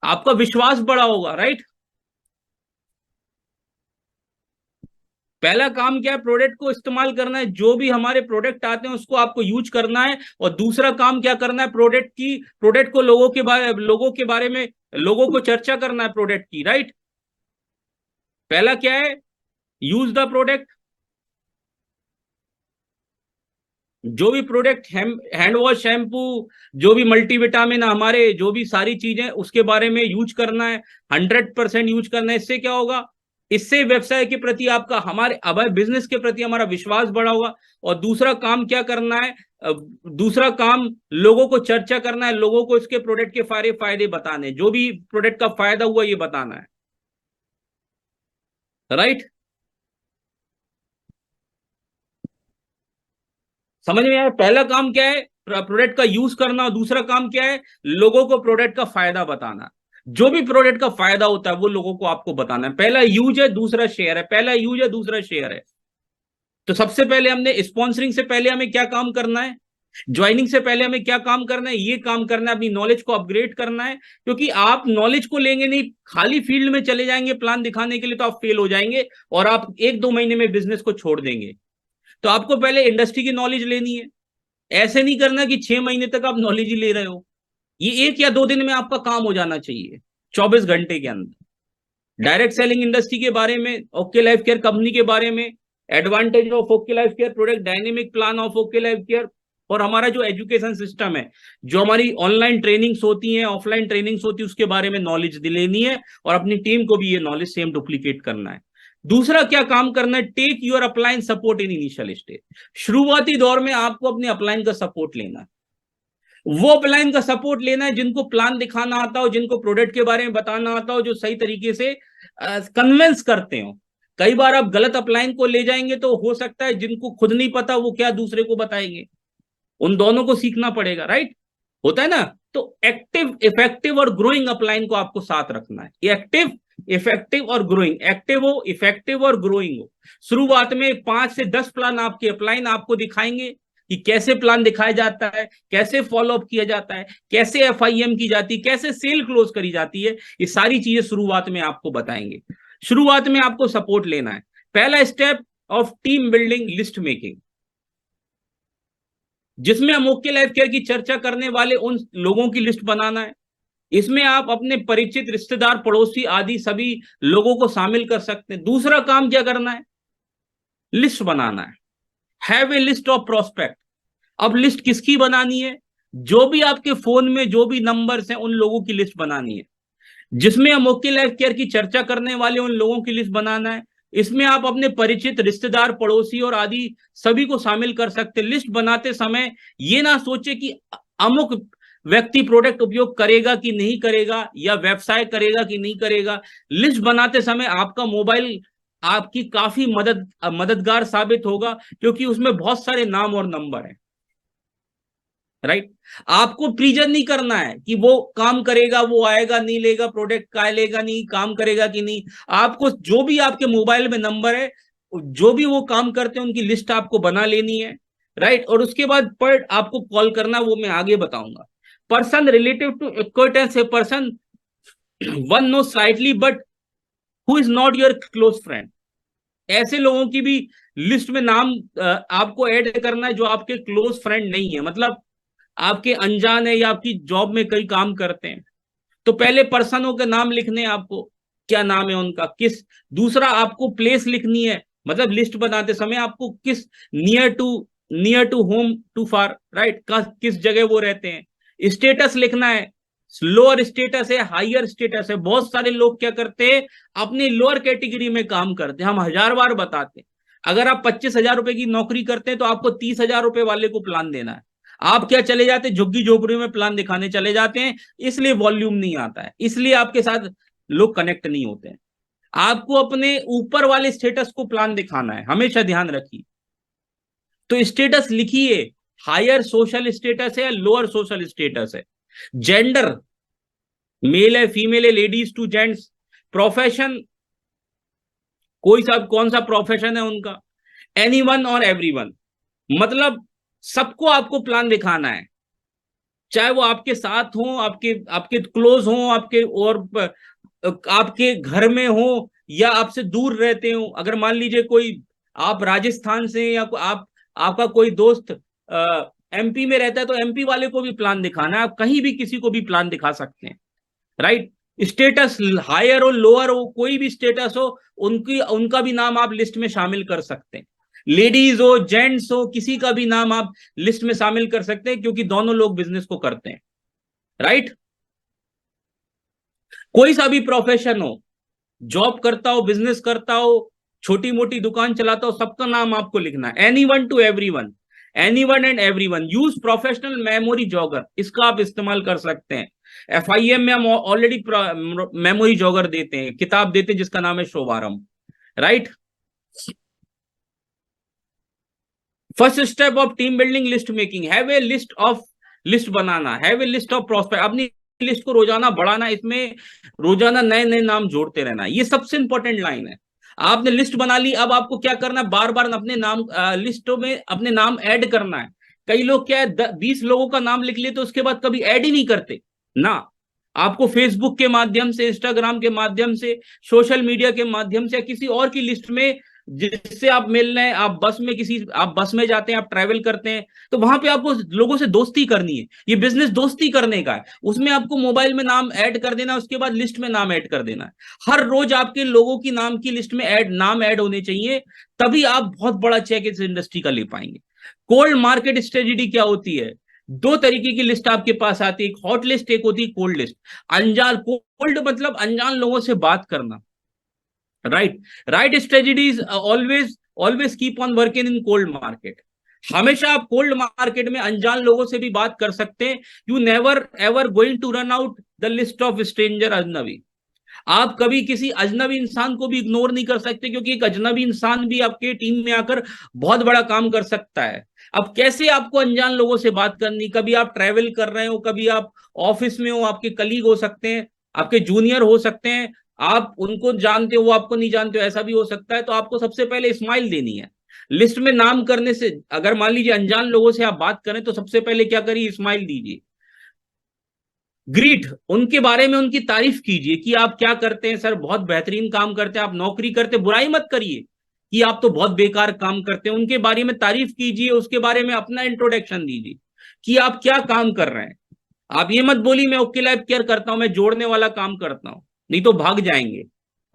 आपका विश्वास बड़ा होगा। राइट? पहला काम क्या है? प्रोडक्ट को इस्तेमाल करना है। जो भी हमारे प्रोडक्ट आते हैं उसको आपको यूज करना है। और दूसरा काम क्या करना है? प्रोडक्ट को लोगों को चर्चा करना है प्रोडक्ट की। राइट? पहला क्या है? Use the product. जो भी प्रोडक्ट, हैंड वॉश, शैम्पू, जो भी मल्टीविटामिन, हमारे जो भी सारी चीजें, उसके बारे में यूज करना है। 100% यूज करना है। इससे क्या होगा? इससे व्यवसाय के प्रति आपका, हमारे बिजनेस के प्रति हमारा विश्वास बढ़ा होगा। और दूसरा काम क्या करना है? दूसरा काम लोगों को चर्चा करना है, लोगों को इसके प्रोडक्ट के फायदे बताने, जो भी प्रोडक्ट का फायदा हुआ ये बताना है। राइट? समझ में आया? पहला काम क्या है? प्रोडक्ट का यूज करना। और दूसरा काम क्या है? लोगों को प्रोडक्ट का फायदा बताना। जो भी प्रोडक्ट का फायदा होता है वो लोगों को आपको बताना है। पहला यूज है, दूसरा शेयर है। पहला यूज है, दूसरा शेयर है। तो सबसे पहले हमने स्पॉन्सरिंग से पहले हमें क्या काम करना है? ज्वाइनिंग से पहले हमें क्या काम करना है? ये काम करना है, अपनी नॉलेज को अपग्रेड करना है। क्योंकि आप नॉलेज को लेंगे नहीं, खाली फील्ड में चले जाएंगे प्लान दिखाने के लिए, तो आप फेल हो जाएंगे और आप 1-2 महीने में बिजनेस को छोड़ देंगे। तो आपको पहले इंडस्ट्री की नॉलेज लेनी है। ऐसे नहीं करना कि 6 महीने तक आप नॉलेज ही ले रहे हो। ये 1 या 2 दिन में आपका काम हो जाना चाहिए, 24 घंटे के अंदर। डायरेक्ट सेलिंग इंडस्ट्री के बारे में, ओके लाइफ केयर कंपनी के बारे में, advantage of okay life care product, dynamic plan of okay life care, और हमारा जो एजुकेशन सिस्टम है, जो हमारी ऑनलाइन ट्रेनिंग्स होती हैं, ऑफलाइन ट्रेनिंग्स होती है, उसके बारे में नॉलेज लेनी है। और अपनी टीम को भी ये नॉलेज सेम डुप्लीकेट करना है। दूसरा क्या काम करना है? Take your upline support in initial stage. शुरुआती दौर में आपको अपने अपलाइन का सपोर्ट लेना है। वो अपलाइन का सपोर्ट लेना है जिनको प्लान दिखाना आता हो, जिनको प्रोडक्ट के बारे में बताना आता हो, जो सही तरीके से कन्विंस करते हो। कई बार आप गलत अपलाइन को ले जाएंगे तो हो सकता है जिनको खुद नहीं पता वो क्या दूसरे को बताएंगे। उन दोनों को सीखना पड़ेगा। राइट? होता है ना? तो एक्टिव, इफेक्टिव और ग्रोइंग अपलाइन को आपको साथ रखना है। एक्टिव, इफेक्टिव और ग्रोइंग। एक्टिव हो, इफेक्टिव और ग्रोइंग हो। शुरुआत में 5 से 10 प्लान आपके अपलाइन आपको दिखाएंगे कि कैसे प्लान दिखाया जाता है, कैसे फॉलो अप किया जाता है, कैसे FIM की जाती है, कैसे सेल क्लोज करी जाती है। ये सारी चीजें शुरुआत में आपको बताएंगे। शुरुआत में आपको सपोर्ट लेना है। पहला step of team building, list making. जिसमें हम ओके लाइफ केयर की चर्चा करने वाले उन लोगों की लिस्ट बनाना है। इसमें आप अपने परिचित, रिश्तेदार, पड़ोसी आदि सभी लोगों को शामिल कर सकते हैं। दूसरा काम क्या करना है? लिस्ट बनाना है। Have a list of prospect. अब लिस्ट किसकी बनानी है? जो भी आपके फोन में जो भी नंबर्स हैं उन लोगों की लिस्ट बनानी है। जिसमें हम ओके लाइफ केयर की चर्चा करने वाले उन लोगों की लिस्ट बनाना है। इसमें आप अपने परिचित, रिश्तेदार, पड़ोसी और आदि सभी को शामिल कर सकते हैं। लिस्ट बनाते समय ये ना सोचे कि अमुक व्यक्ति प्रोडक्ट उपयोग करेगा कि नहीं करेगा, या व्यवसाय करेगा कि नहीं करेगा। लिस्ट बनाते समय आपका मोबाइल आपकी काफी मददगार साबित होगा, क्योंकि उसमें बहुत सारे नाम और नंबर हैं। राइट? आपको प्रीजन नहीं करना है कि वो काम करेगा, वो आएगा नहीं, लेगा प्रोडक्ट, का लेगा नहीं, काम करेगा कि नहीं। आपको जो भी आपके मोबाइल में नंबर है, जो भी वो काम करते हैं, उनकी लिस्ट आपको बना लेनी है। राइट? और उसके बाद पर आपको कॉल करना, वो मैं आगे बताऊंगा। Person relative to acquaintance, a person one know slightly but who is not your close friend. ऐसे लोगों की भी लिस्ट में नाम आपको ऐड करना है जो आपके क्लोज फ्रेंड नहीं है, मतलब आपके अनजान है या आपकी जॉब में कई काम करते हैं। तो पहले पर्सनों के नाम लिखने हैं आपको, क्या नाम है उनका, किस। दूसरा आपको प्लेस लिखनी है, मतलब लिस्ट बनाते समय आपको किस, near to home, to far, right, किस जगह वो रहते हैं। स्टेटस लिखना है, लोअर स्टेटस है, हायर स्टेटस है। बहुत सारे लोग क्या करते हैं, अपनी लोअर कैटेगरी में काम करते हैं। हम 1000 बार बताते हैं, अगर आप 25,000 रुपए की नौकरी करते हैं तो आपको 30,000 रुपए वाले को प्लान देना है। आप क्या चले जाते हैं, झुग्गी झोपड़ी में प्लान दिखाने चले जाते हैं, इसलिए वॉल्यूम नहीं आता है, इसलिए आपके साथ लोग कनेक्ट नहीं होते हैं। आपको अपने ऊपर वाले स्टेटस को प्लान दिखाना है, हमेशा ध्यान रखिए। तो स्टेटस लिखिए, हायर सोशल स्टेटस है या लोअर सोशल स्टेटस है। जेंडर, मेल है, फीमेल है, लेडीज टू जेंट्स। प्रोफेशन, कोई सा कौन सा प्रोफेशन है उनका। एनीवन और एवरीवन, मतलब सबको आपको प्लान दिखाना है, चाहे वो आपके साथ हो, आपके आपके क्लोज हो, आपके और आपके घर में हो, या आपसे दूर रहते हो। अगर मान लीजिए कोई आप राजस्थान से, या आप आपका कोई दोस्त एमपी में रहता है, तो एमपी वाले को भी प्लान दिखाना है। आप कहीं भी किसी को भी प्लान दिखा सकते हैं। राइट? स्टेटस हायर हो, लोअर हो, कोई भी स्टेटस हो, उनका भी नाम आप लिस्ट में शामिल कर सकते हैं। लेडीज हो, जेंट्स हो, किसी का भी नाम आप लिस्ट में शामिल कर सकते हैं, क्योंकि दोनों लोग बिजनेस को करते हैं। राइट? कोई सा भी प्रोफेशन हो, जॉब करता हो, बिजनेस करता हो, छोटी मोटी दुकान चलाता हो, सबका नाम आपको लिखना है। Anyone to everyone, anyone and everyone. Use professional memory jogger, इसका आप इस्तेमाल कर सकते हैं। FIM में हम ऑलरेडी मेमोरी जॉगर देते हैं, किताब देते हैं जिसका नाम है शुभारंभ। Right? First step of team building, list making. Have a list of, list banana, have a list of prospect. अपनी लिस्ट को रोजाना बढ़ाना, इसमें रोजाना नए नए नाम जोड़ते रहना, ये सबसे इंपॉर्टेंट लाइन है। आपने लिस्ट बना ली, अब आपको क्या करना है, बार बार अपने नाम लिस्टों में अपने नाम ऐड करना है। कई लोग क्या है, 20 लोगों का नाम लिख लेते, उसके बाद कभी ऐड ही नहीं करते ना। आपको फेसबुक के माध्यम से, इंस्टाग्राम के माध्यम से, सोशल मीडिया के माध्यम से, किसी और की लिस्ट में जिससे आप मिल रहे हैं, आप बस में आप बस में जाते हैं, आप ट्रैवल करते हैं, तो वहां पे आपको लोगों से दोस्ती करनी है। ये बिजनेस दोस्ती करने का है, उसमें आपको मोबाइल में नाम ऐड कर देना, उसके बाद लिस्ट में नाम ऐड कर देना है। हर रोज आपके लोगों की नाम की लिस्ट में नाम ऐड होने चाहिए, तभी आप बहुत बड़ा चेक इस इंडस्ट्री का ले पाएंगे। कोल्ड मार्केट स्ट्रेटेजी क्या होती है? दो तरीके की लिस्ट आपके पास आती है, एक हॉट लिस्ट, एक होती है कोल्ड लिस्ट। अनजान, कोल्ड मतलब अनजान लोगों से बात करना। Right strategies always keep on working in cold market. हमेशा आप कोल्ड मार्केट में अनजान लोगों से भी बात कर सकते हैं। You never ever going to run out the list of stranger अजनबी। आप कभी किसी अजनबी इंसान को भी इग्नोर नहीं कर सकते, क्योंकि एक अजनबी इंसान भी आपके टीम में आकर बहुत बड़ा काम कर सकता है। अब कैसे आपको अनजान लोगों से बात करनी, कभी आप ट्रैवल कर रहे हो, कभी आप ऑफिस में हो, आपके कलीग हो सकते हैं, आपके जूनियर हो सकते हैं, आप उनको जानते हो, वो आपको नहीं जानते हो, ऐसा भी हो सकता है। तो आपको सबसे पहले स्माइल देनी है। लिस्ट में नाम करने से, अगर मान लीजिए अनजान लोगों से आप बात करें, तो सबसे पहले क्या करिए, स्माइल दीजिए। ग्रीट, उनके बारे में उनकी तारीफ कीजिए कि आप क्या करते हैं, सर बहुत बेहतरीन काम करते हैं, आप नौकरी करते, बुराई मत करिए, कि आप तो बहुत बेकार काम करते हैं, उनके बारे में तारीफ कीजिए, उसके बारे में अपना इंट्रोडक्शन दीजिए कि आप क्या काम कर रहे हैं। आप ये मत बोलिए मैं ओके लाइफ केयर करता हूं, मैं जोड़ने वाला काम करता हूं, नहीं तो भाग जाएंगे।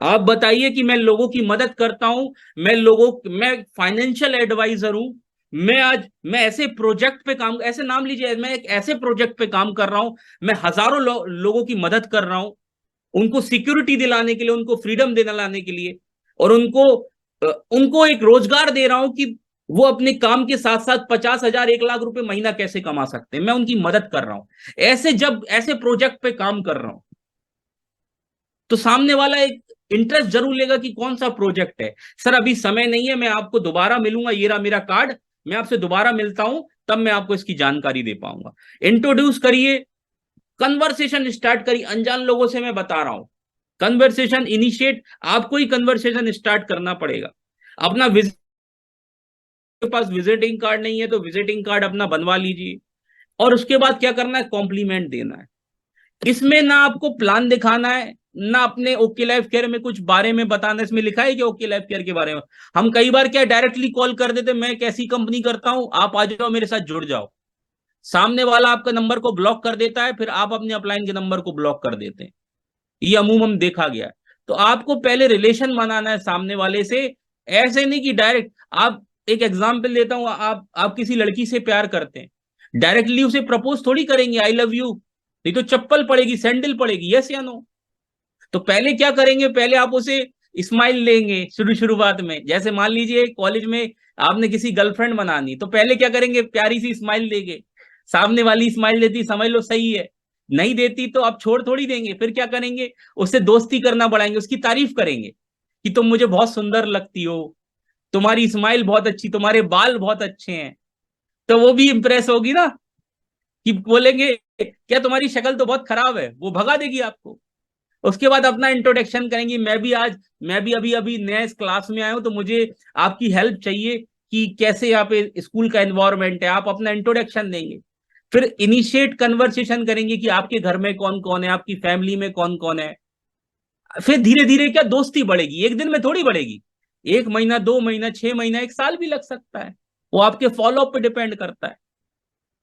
आप बताइए कि मैं लोगों की मदद करता हूं, मैं फाइनेंशियल एडवाइजर हूं, मैं ऐसे प्रोजेक्ट पे काम, ऐसे नाम लीजिए, मैं एक ऐसे प्रोजेक्ट पे काम कर रहा हूं, मैं हजारों लोगों की मदद कर रहा हूं, उनको सिक्योरिटी दिलाने के लिए, उनको फ्रीडम दिलाने के लिए, और उनको एक रोजगार दे रहा हूं कि वो अपने काम के साथ साथ 50,000 1 लाख रुपए महीना कैसे कमा सकते हैं, मैं उनकी मदद कर रहा हूं। जब ऐसे प्रोजेक्ट पे काम कर रहा हूं तो सामने वाला एक इंटरेस्ट जरूर लेगा कि कौन सा प्रोजेक्ट है। सर अभी समय नहीं है, मैं आपको दोबारा मिलूंगा, ये रहा मेरा कार्ड, मैं आपसे दोबारा मिलता हूं, तब मैं आपको इसकी जानकारी दे पाऊंगा। इंट्रोड्यूस करिए, कन्वर्सेशन स्टार्ट करिए। अनजान लोगों से मैं बता रहा हूं, कन्वर्सेशन इनिशिएट आपको ही कन्वर्सेशन स्टार्ट करना पड़ेगा। अपना के पास विजिटिंग कार्ड नहीं है तो विजिटिंग कार्ड अपना बनवा लीजिए, और उसके बाद क्या करना है, कॉम्प्लीमेंट देना है। इसमें ना आपको प्लान दिखाना है, ना अपने ओके लाइफ केयर में कुछ बारे में बताना। इसमें लिखा है कि ओके लाइफ केयर के बारे में हम कई बार क्या डायरेक्टली कॉल कर देते, मैं एक ऐसी कंपनी करता हूं, आप आ जाओ मेरे साथ जुड़ जाओ। सामने वाला आपका नंबर को ब्लॉक कर देता है, फिर आप अपने अपलाइन के नंबर को ब्लॉक कर देते हैं। ये अमूमन देखा गया है। तो आपको पहले रिलेशन बनाना है सामने वाले से, ऐसे नहीं कि डायरेक्ट आप, एक एग्जांपल देता हूं, आप किसी लड़की से प्यार करते हैं, डायरेक्टली उसे प्रपोज थोड़ी करेंगे आई लव यू, नहीं तो चप्पल पड़ेगी, सैंडल पड़ेगी, यस या नो। तो पहले क्या करेंगे, पहले आप उसे स्माइल लेंगे शुरुआत में। जैसे मान लीजिए कॉलेज में आपने किसी गर्लफ्रेंड बनानी, तो पहले क्या करेंगे, प्यारी सी स्माइल देंगे, सामने वाली स्माइल देती समझ लो सही है, नहीं देती तो आप छोड़ थोड़ी देंगे। फिर क्या करेंगे, उससे दोस्ती करना बढ़ाएंगे, उसकी तारीफ करेंगे कि तुम मुझे बहुत सुंदर लगती हो, तुम्हारी स्माइल बहुत अच्छी, तुम्हारे बाल बहुत अच्छे हैं। तो वो भी इंप्रेस होगी ना, कि बोलेंगे क्या तुम्हारी शक्ल तो बहुत खराब है, वो भगा देगी आपको। उसके बाद अपना इंट्रोडक्शन करेंगे, मैं भी अभी अभी नया इस क्लास में आया हूं, तो मुझे आपकी हेल्प चाहिए कि कैसे यहाँ पे स्कूल का एनवायरनमेंट है, आप अपना इंट्रोडक्शन देंगे। फिर इनिशिएट कन्वर्सेशन करेंगे कि आपके घर में कौन कौन है, आपकी फैमिली में कौन कौन है। फिर धीरे धीरे क्या दोस्ती बढ़ेगी, एक दिन में थोड़ी बढ़ेगी, 1 महीना, 2 महीना, 6 महीना, 1 साल भी लग सकता है, वो आपके फॉलोअप पे डिपेंड करता है।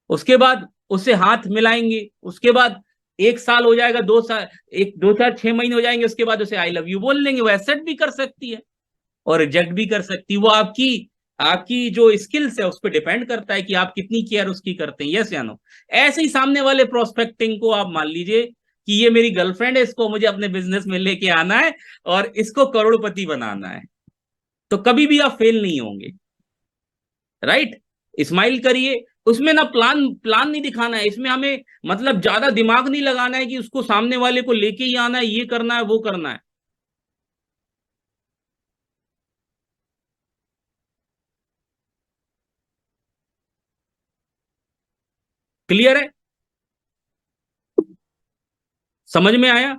उसके बाद उससे हाथ मिलाएंगे, उसके बाद 1 साल हो जाएगा, 2 साल, 2 4 6 महीने हो जाएंगे, उसके बाद उसे आई लव यू बोल लेंगे। वो एक्सेप्ट भी कर सकती है और रिजेक्ट भी कर सकती है, वो आपकी आपकी जो स्किल्स है उस पर डिपेंड करता है कि आप कितनी केयर उसकी करते हैं, यस या नो। ऐसे ही सामने वाले प्रोस्पेक्टिंग को आप मान लीजिए कि ये मेरी गर्लफ्रेंड है, इसको मुझे अपने बिजनेस में लेके आना है और इसको करोड़पति बनाना है, तो कभी भी आप फेल नहीं होंगे। राइट, स्माइल करिए। उसमें ना प्लान नहीं दिखाना है, इसमें हमें मतलब ज्यादा दिमाग नहीं लगाना है कि उसको सामने वाले को लेके ही आना है, ये करना है वो करना है। क्लियर है, समझ में आया।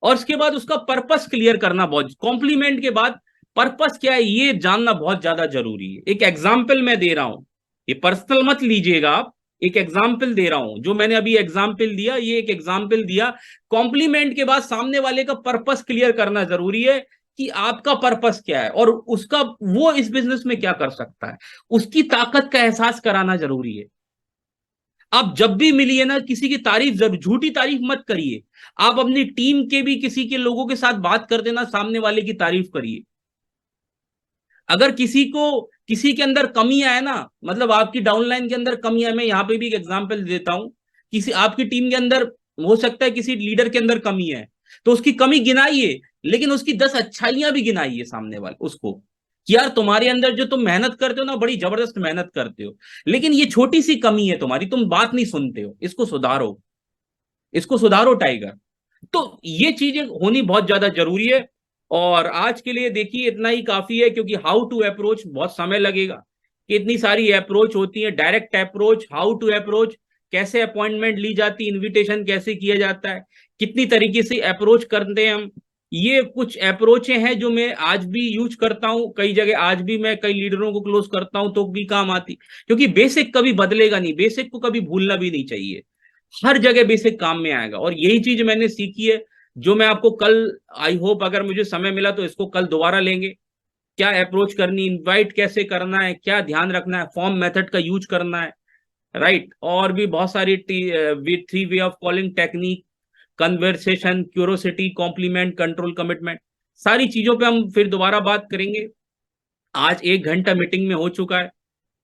और उसके बाद उसका पर्पस क्लियर करना, बहुत कॉम्प्लीमेंट के बाद पर्पस क्या है ये जानना बहुत ज्यादा जरूरी है। एक एग्जाम्पल मैं दे रहा हूं, ये पर्सनल मत लीजिएगा आप, एक एग्जाम्पल दे रहा हूं, जो मैंने अभी एग्जाम्पल दिया, ये एक एग्जाम्पल दिया। कॉम्प्लीमेंट के बाद सामने वाले का पर्पस क्लियर करना जरूरी है कि आपका पर्पस क्या है और उसका, वो इस बिजनेस में क्या कर सकता है, उसकी ताकत का एहसास कराना जरूरी है। आप जब भी मिलिए ना, किसी की तारीफ जरूर, झूठी तारीफ मत करिए। आप अपनी टीम के भी किसी के लोगों के साथ बात कर देना, सामने वाले की तारीफ करिए। अगर किसी के अंदर कमी आए ना, मतलब आपकी डाउनलाइन के अंदर कमी आए, मैं यहाँ पे भी एक एग्जांपल देता हूं, किसी आपकी टीम के अंदर हो सकता है किसी लीडर के अंदर कमी है, तो उसकी कमी गिनाइए, लेकिन उसकी 10 अच्छाइयां भी गिनाइए सामने वाले उसको, कि यार तुम्हारे अंदर जो तुम मेहनत करते हो ना, बड़ी जबरदस्त मेहनत करते हो, लेकिन ये छोटी सी कमी है तुम्हारी, तुम बात नहीं सुनते हो, इसको सुधारो, इसको सुधारो टाइगर। तो ये चीजें होनी बहुत ज्यादा जरूरी है। और आज के लिए देखिए इतना ही काफी है, क्योंकि हाउ टू अप्रोच बहुत समय लगेगा, कि इतनी सारी अप्रोच होती है, direct approach, how to approach, कैसे अपॉइंटमेंट ली जाती, इनविटेशन कैसे किया जाता है, कितनी तरीके से अप्रोच करते हैं हम। ये कुछ अप्रोचें हैं जो मैं आज भी यूज करता हूं, कई जगह आज भी मैं कई लीडरों को क्लोज करता हूं तो भी काम आती, क्योंकि बेसिक कभी बदलेगा नहीं, बेसिक को कभी भूलना भी नहीं चाहिए, हर जगह बेसिक काम में आएगा। और यही चीज मैंने सीखी है, जो मैं आपको कल, आई होप अगर मुझे समय मिला तो इसको कल दोबारा लेंगे, क्या अप्रोच करनी, इनवाइट कैसे करना है, क्या ध्यान रखना है, फॉर्म मेथड का यूज करना है, राइट। और भी बहुत सारी 3 way of calling technique, conversation, curiosity, compliment, control, commitment, सारी चीजों पे हम फिर दोबारा बात करेंगे। आज 1 घंटा मीटिंग में हो चुका है,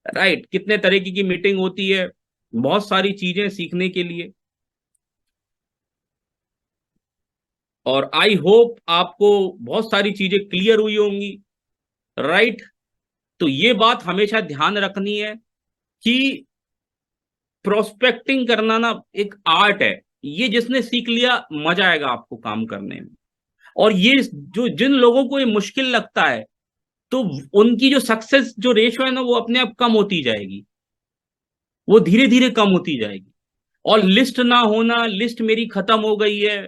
राइट। कितने तरीके की मीटिंग होती है, बहुत सारी चीजें सीखने के लिए। और आई होप आपको बहुत सारी चीजें क्लियर हुई होंगी, राइट। तो ये बात हमेशा ध्यान रखनी है कि प्रोस्पेक्टिंग करना ना एक आर्ट है। ये जिसने सीख लिया, मजा आएगा आपको काम करने में। और ये जो जिन लोगों को ये मुश्किल लगता है, तो उनकी जो सक्सेस जो रेशो है ना, वो अपने आप कम होती जाएगी, वो धीरे धीरे कम होती जाएगी। और लिस्ट ना होना, लिस्ट मेरी खत्म हो गई है,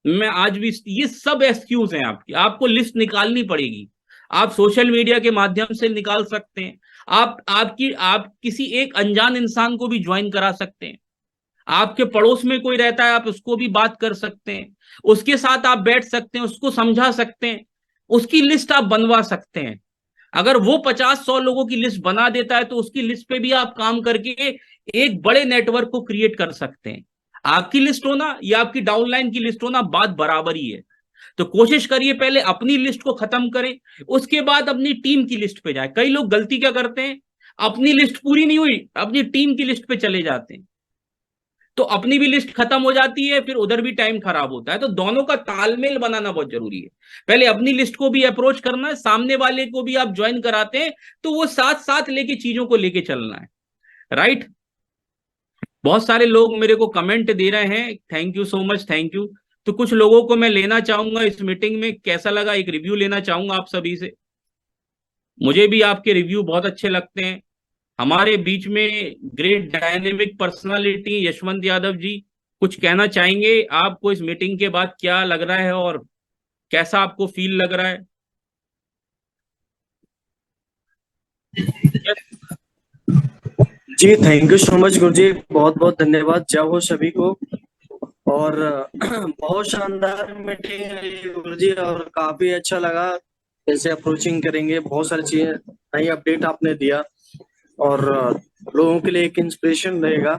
मैं आज भी, ये सब एक्सक्यूज हैं आपकी। आपको लिस्ट निकालनी पड़ेगी। आप सोशल मीडिया के माध्यम से निकाल सकते हैं। आप किसी एक अनजान इंसान को भी ज्वाइन करा सकते हैं। आपके पड़ोस में कोई रहता है, आप उसको भी बात कर सकते हैं, उसके साथ आप बैठ सकते हैं, उसको समझा सकते हैं, उसकी लिस्ट आप बनवा सकते हैं। अगर वो 50-100 लोगों की लिस्ट बना देता है, तो उसकी लिस्ट पे भी आप काम करके एक बड़े नेटवर्क को क्रिएट कर सकते हैं। आपकी लिस्ट होना या आपकी डाउनलाइन की लिस्ट होना, बात बराबर ही है। तो कोशिश करिए पहले अपनी लिस्ट को खत्म करें, उसके बाद अपनी टीम की लिस्ट पे जाए। कई लोग गलती क्या करते हैं, अपनी लिस्ट पूरी नहीं हुई, अपनी टीम की लिस्ट पे चले जाते हैं, तो अपनी भी लिस्ट खत्म हो जाती है, फिर उधर भी टाइम खराब होता है। तो दोनों का तालमेल बनाना बहुत जरूरी है। पहले अपनी लिस्ट को भी अप्रोच करना है, सामने वाले को भी आप ज्वाइन कराते हैं, तो वो साथ साथ लेके चीजों को लेके चलना है, राइट। बहुत सारे लोग मेरे को कमेंट दे रहे हैं, thank you so much, thank you. तो कुछ लोगों को मैं लेना चाहूंगा इस मीटिंग में, कैसा लगा एक रिव्यू लेना चाहूंगा आप सभी से। मुझे भी आपके रिव्यू बहुत अच्छे लगते हैं। हमारे बीच में great dynamic personality Yashwant Yadav ji, कुछ कहना चाहेंगे आपको इस मीटिंग के बाद? क्या लग रहा है और कैसा आपको फील लग रहा है? जी थैंक यू सो मच गुरुजी, बहुत बहुत धन्यवाद। जय हो सभी को। और बहुत शानदार मीटिंग रही गुरुजी, और काफी अच्छा लगा। कैसे अप्रोचिंग करेंगे, बहुत सारी चीजें, नई अपडेट आपने दिया, और लोगों के लिए एक इंस्पिरेशन रहेगा।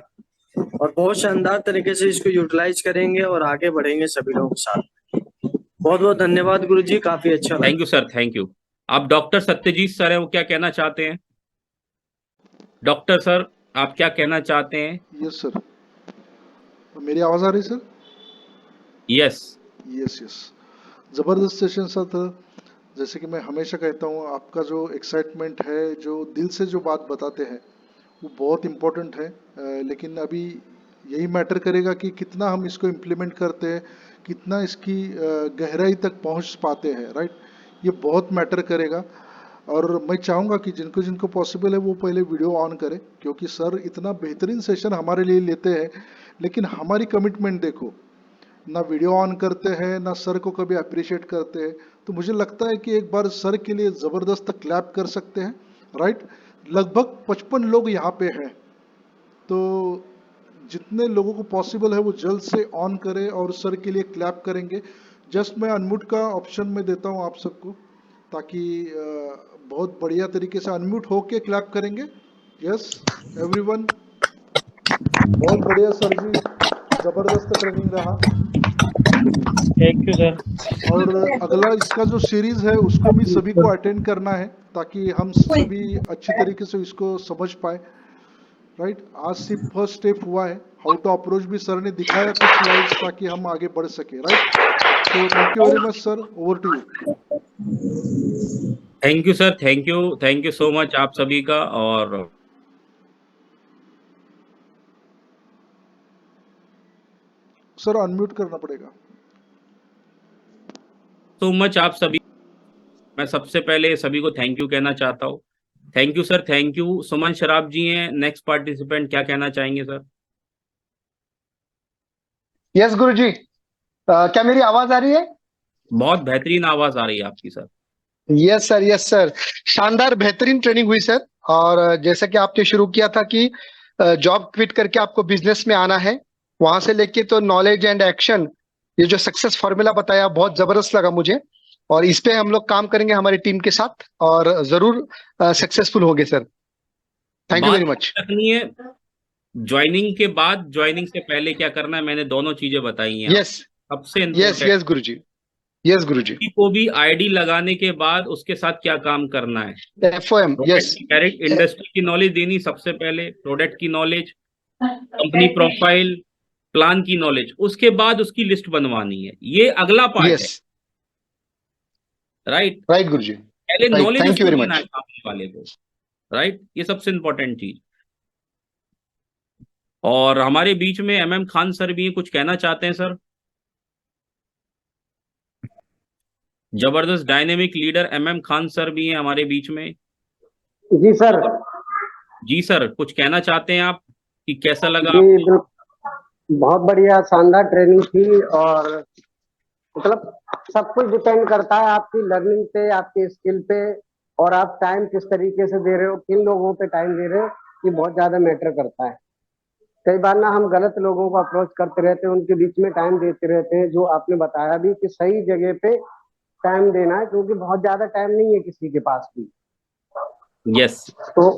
और बहुत शानदार तरीके से इसको यूटिलाइज करेंगे और आगे बढ़ेंगे सभी लोगों के साथ। बहुत बहुत धन्यवाद गुरुजी, काफी अच्छा लगा। Thank you sir, thank you. आप डॉक्टर सत्यजीत सर है, वो क्या कहना चाहते हैं? डॉक्टर सर, आप क्या कहना चाहते हैं? यस सर, मेरी आवाज आ रही सर? यस यस यस, जबरदस्त सेशन सर। जैसे कि मैं हमेशा कहता हूँ, आपका जो एक्साइटमेंट है, जो दिल से जो बात बताते हैं, वो बहुत इम्पोर्टेंट है। लेकिन अभी यही मैटर करेगा कि कितना हम इसको इम्प्लीमेंट करते हैं, कितना इसकी गहराई तक पहुँच पाते हैं, राइट। ये बहुत मैटर करेगा। और मैं चाहूँगा कि जिनको जिनको पॉसिबल है वो पहले वीडियो ऑन करें, क्योंकि सर इतना बेहतरीन सेशन हमारे लिए लेते हैं, लेकिन हमारी कमिटमेंट देखो, ना वीडियो ऑन करते हैं, ना सर को कभी अप्रिशिएट करते हैं। तो मुझे लगता है कि एक बार सर के लिए ज़बरदस्त क्लैप कर सकते हैं, राइट। लगभग 55 लोग यहाँ पे हैं, तो जितने लोगों को पॉसिबल है वो जल्द से ऑन करें और सर के लिए क्लैप करेंगे। जस्ट मैं अनम्यूट का ऑप्शन में देता हूँ आप सबको, ताकि बहुत बढ़िया तरीके से अनम्यूट होके क्लैप करेंगे। यस एवरीवन, बहुत बढ़िया सर जी, जबरदस्त ट्रेनिंग रहा। Thank you sir. और अगला इसका जो सीरीज है उसको भी सभी को अटेंड करना है, ताकि हम सभी अच्छी तरीके से इसको समझ पाए, राइट। आज सिर्फ फर्स्ट स्टेप हुआ है, हाउ टू अप्रोच भी सर ने दिखाया कुछ स्लाइड्स, ताकि हम आगे बढ़ सके, राइट। तो thank you very much sir, over to you. Thank you sir, thank you so much आप सभी का। और सर अनम्यूट करना पड़ेगा। सो मच आप सभी। मैं सबसे पहले सभी को थैंक यू कहना चाहता हूँ। Thank you sir, thank you. Suman Sharab ji हैं नेक्स्ट पार्टिसिपेंट, क्या कहना चाहेंगे सर? यस गुरुजी, क्या मेरी आवाज आ रही है? बहुत बेहतरीन आवाज आ रही है आपकी sir. Yes sir, yes sir. शानदार बेहतरीन ट्रेनिंग हुई सर। और जैसा कि आपने शुरू किया था कि जॉब क्विट करके आपको बिजनेस में आना है, वहां से लेके तो नॉलेज एंड एक्शन, ये जो सक्सेस फॉर्मूला बताया बहुत जबरदस्त लगा मुझे। और इस पे हम लोग काम करेंगे हमारी टीम के साथ और जरूर सक्सेसफुल होंगे सर। थैंक यू बात वेरी मच। करनी है ज्वाइनिंग के बाद, ज्वाइनिंग से पहले क्या करना है, मैंने दोनों चीजें बताई हैं। यस सबसे यस इम्पोर्टेंट यस गुरुजी, यस गुरुजी। को भी आईडी लगाने के बाद उसके साथ क्या काम करना है। FOM, यस डायरेक्ट इंडस्ट्री की नॉलेज देनी सबसे पहले, प्रोडक्ट की नॉलेज, कंपनी प्रोफाइल, प्लान की नॉलेज, उसके बाद उसकी लिस्ट बनवानी है। ये अगला पार्ट है, यस राइट। राइट गुरुजी, पहले राइट। नॉलेज थैंक यू उसको वेरी देना है मच। सामने वाले को, राइट। ये सबसे इंपॉर्टेंट चीज। और हमारे बीच में MM खान सर भी हैं, कुछ कहना चाहते हैं सर? जबरदस्त dynamic leader MM Khan sir भी हैं हमारे बीच में। जी सर। जी सर, कुछ कहना चाहते हैं आप कि कैसा लगा जी आपको? बहुत बढ़िया शानदार ट्रेनिंग थी, और मतलब सब कुछ डिपेंड करता है आपकी लर्निंग पे, आपके स्किल पे, और आप टाइम किस तरीके से दे रहे हो, किन लोगों पे टाइम दे रहे हो, ये बहुत ज्यादा मैटर करता है। कई बार ना हम गलत लोगों को अप्रोच करते रहते हैं, उनके बीच में टाइम देते रहते हैं। जो आपने बताया भी कि सही जगह पे टाइम देना है, क्योंकि बहुत ज्यादा टाइम नहीं है किसी के पास भी। यस। तो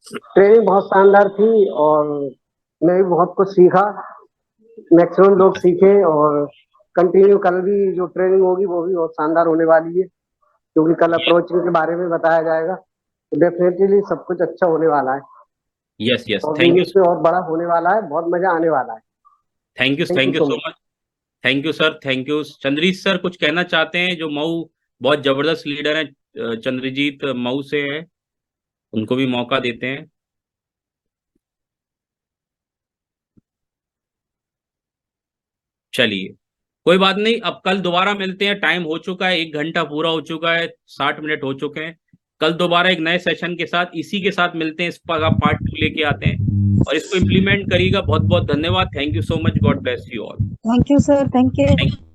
ट्रेनिंग बहुत शानदार थी, और मैं भी बहुत कुछ सीखा, मैक्सिमम लोग सीखे, और कंटिन्यू कल भी जो ट्रेनिंग होगी वो भी बहुत शानदार होने वाली है, क्योंकि कल अप्रोचिंग के बारे में बताया जाएगा। तो डेफिनेटली सब कुछ अच्छा होने वाला है, यस यस, और थैंक यू, बिजनेस पे और बड़ा होने वाला है, बहुत मजा आने वाला है। Thank you so much, thank you sir, thank you. Chandrish sir कुछ कहना चाहते हैं, जो मऊ बहुत जबरदस्त लीडर है, चंद्रजीत मऊ से है, उनको भी मौका देते हैं। चलिए, कोई बात नहीं, अब कल दोबारा मिलते हैं। टाइम हो चुका है, 1 घंटा पूरा हो चुका है, 60 मिनट हो चुके हैं। कल दोबारा एक नए सेशन के साथ, इसी के साथ मिलते हैं। इस पर आप पार्ट 2 लेके आते हैं और इसको इम्प्लीमेंट करिएगा। बहुत बहुत धन्यवाद। Thank you so much. God bless you all. Thank you, sir. Thank you.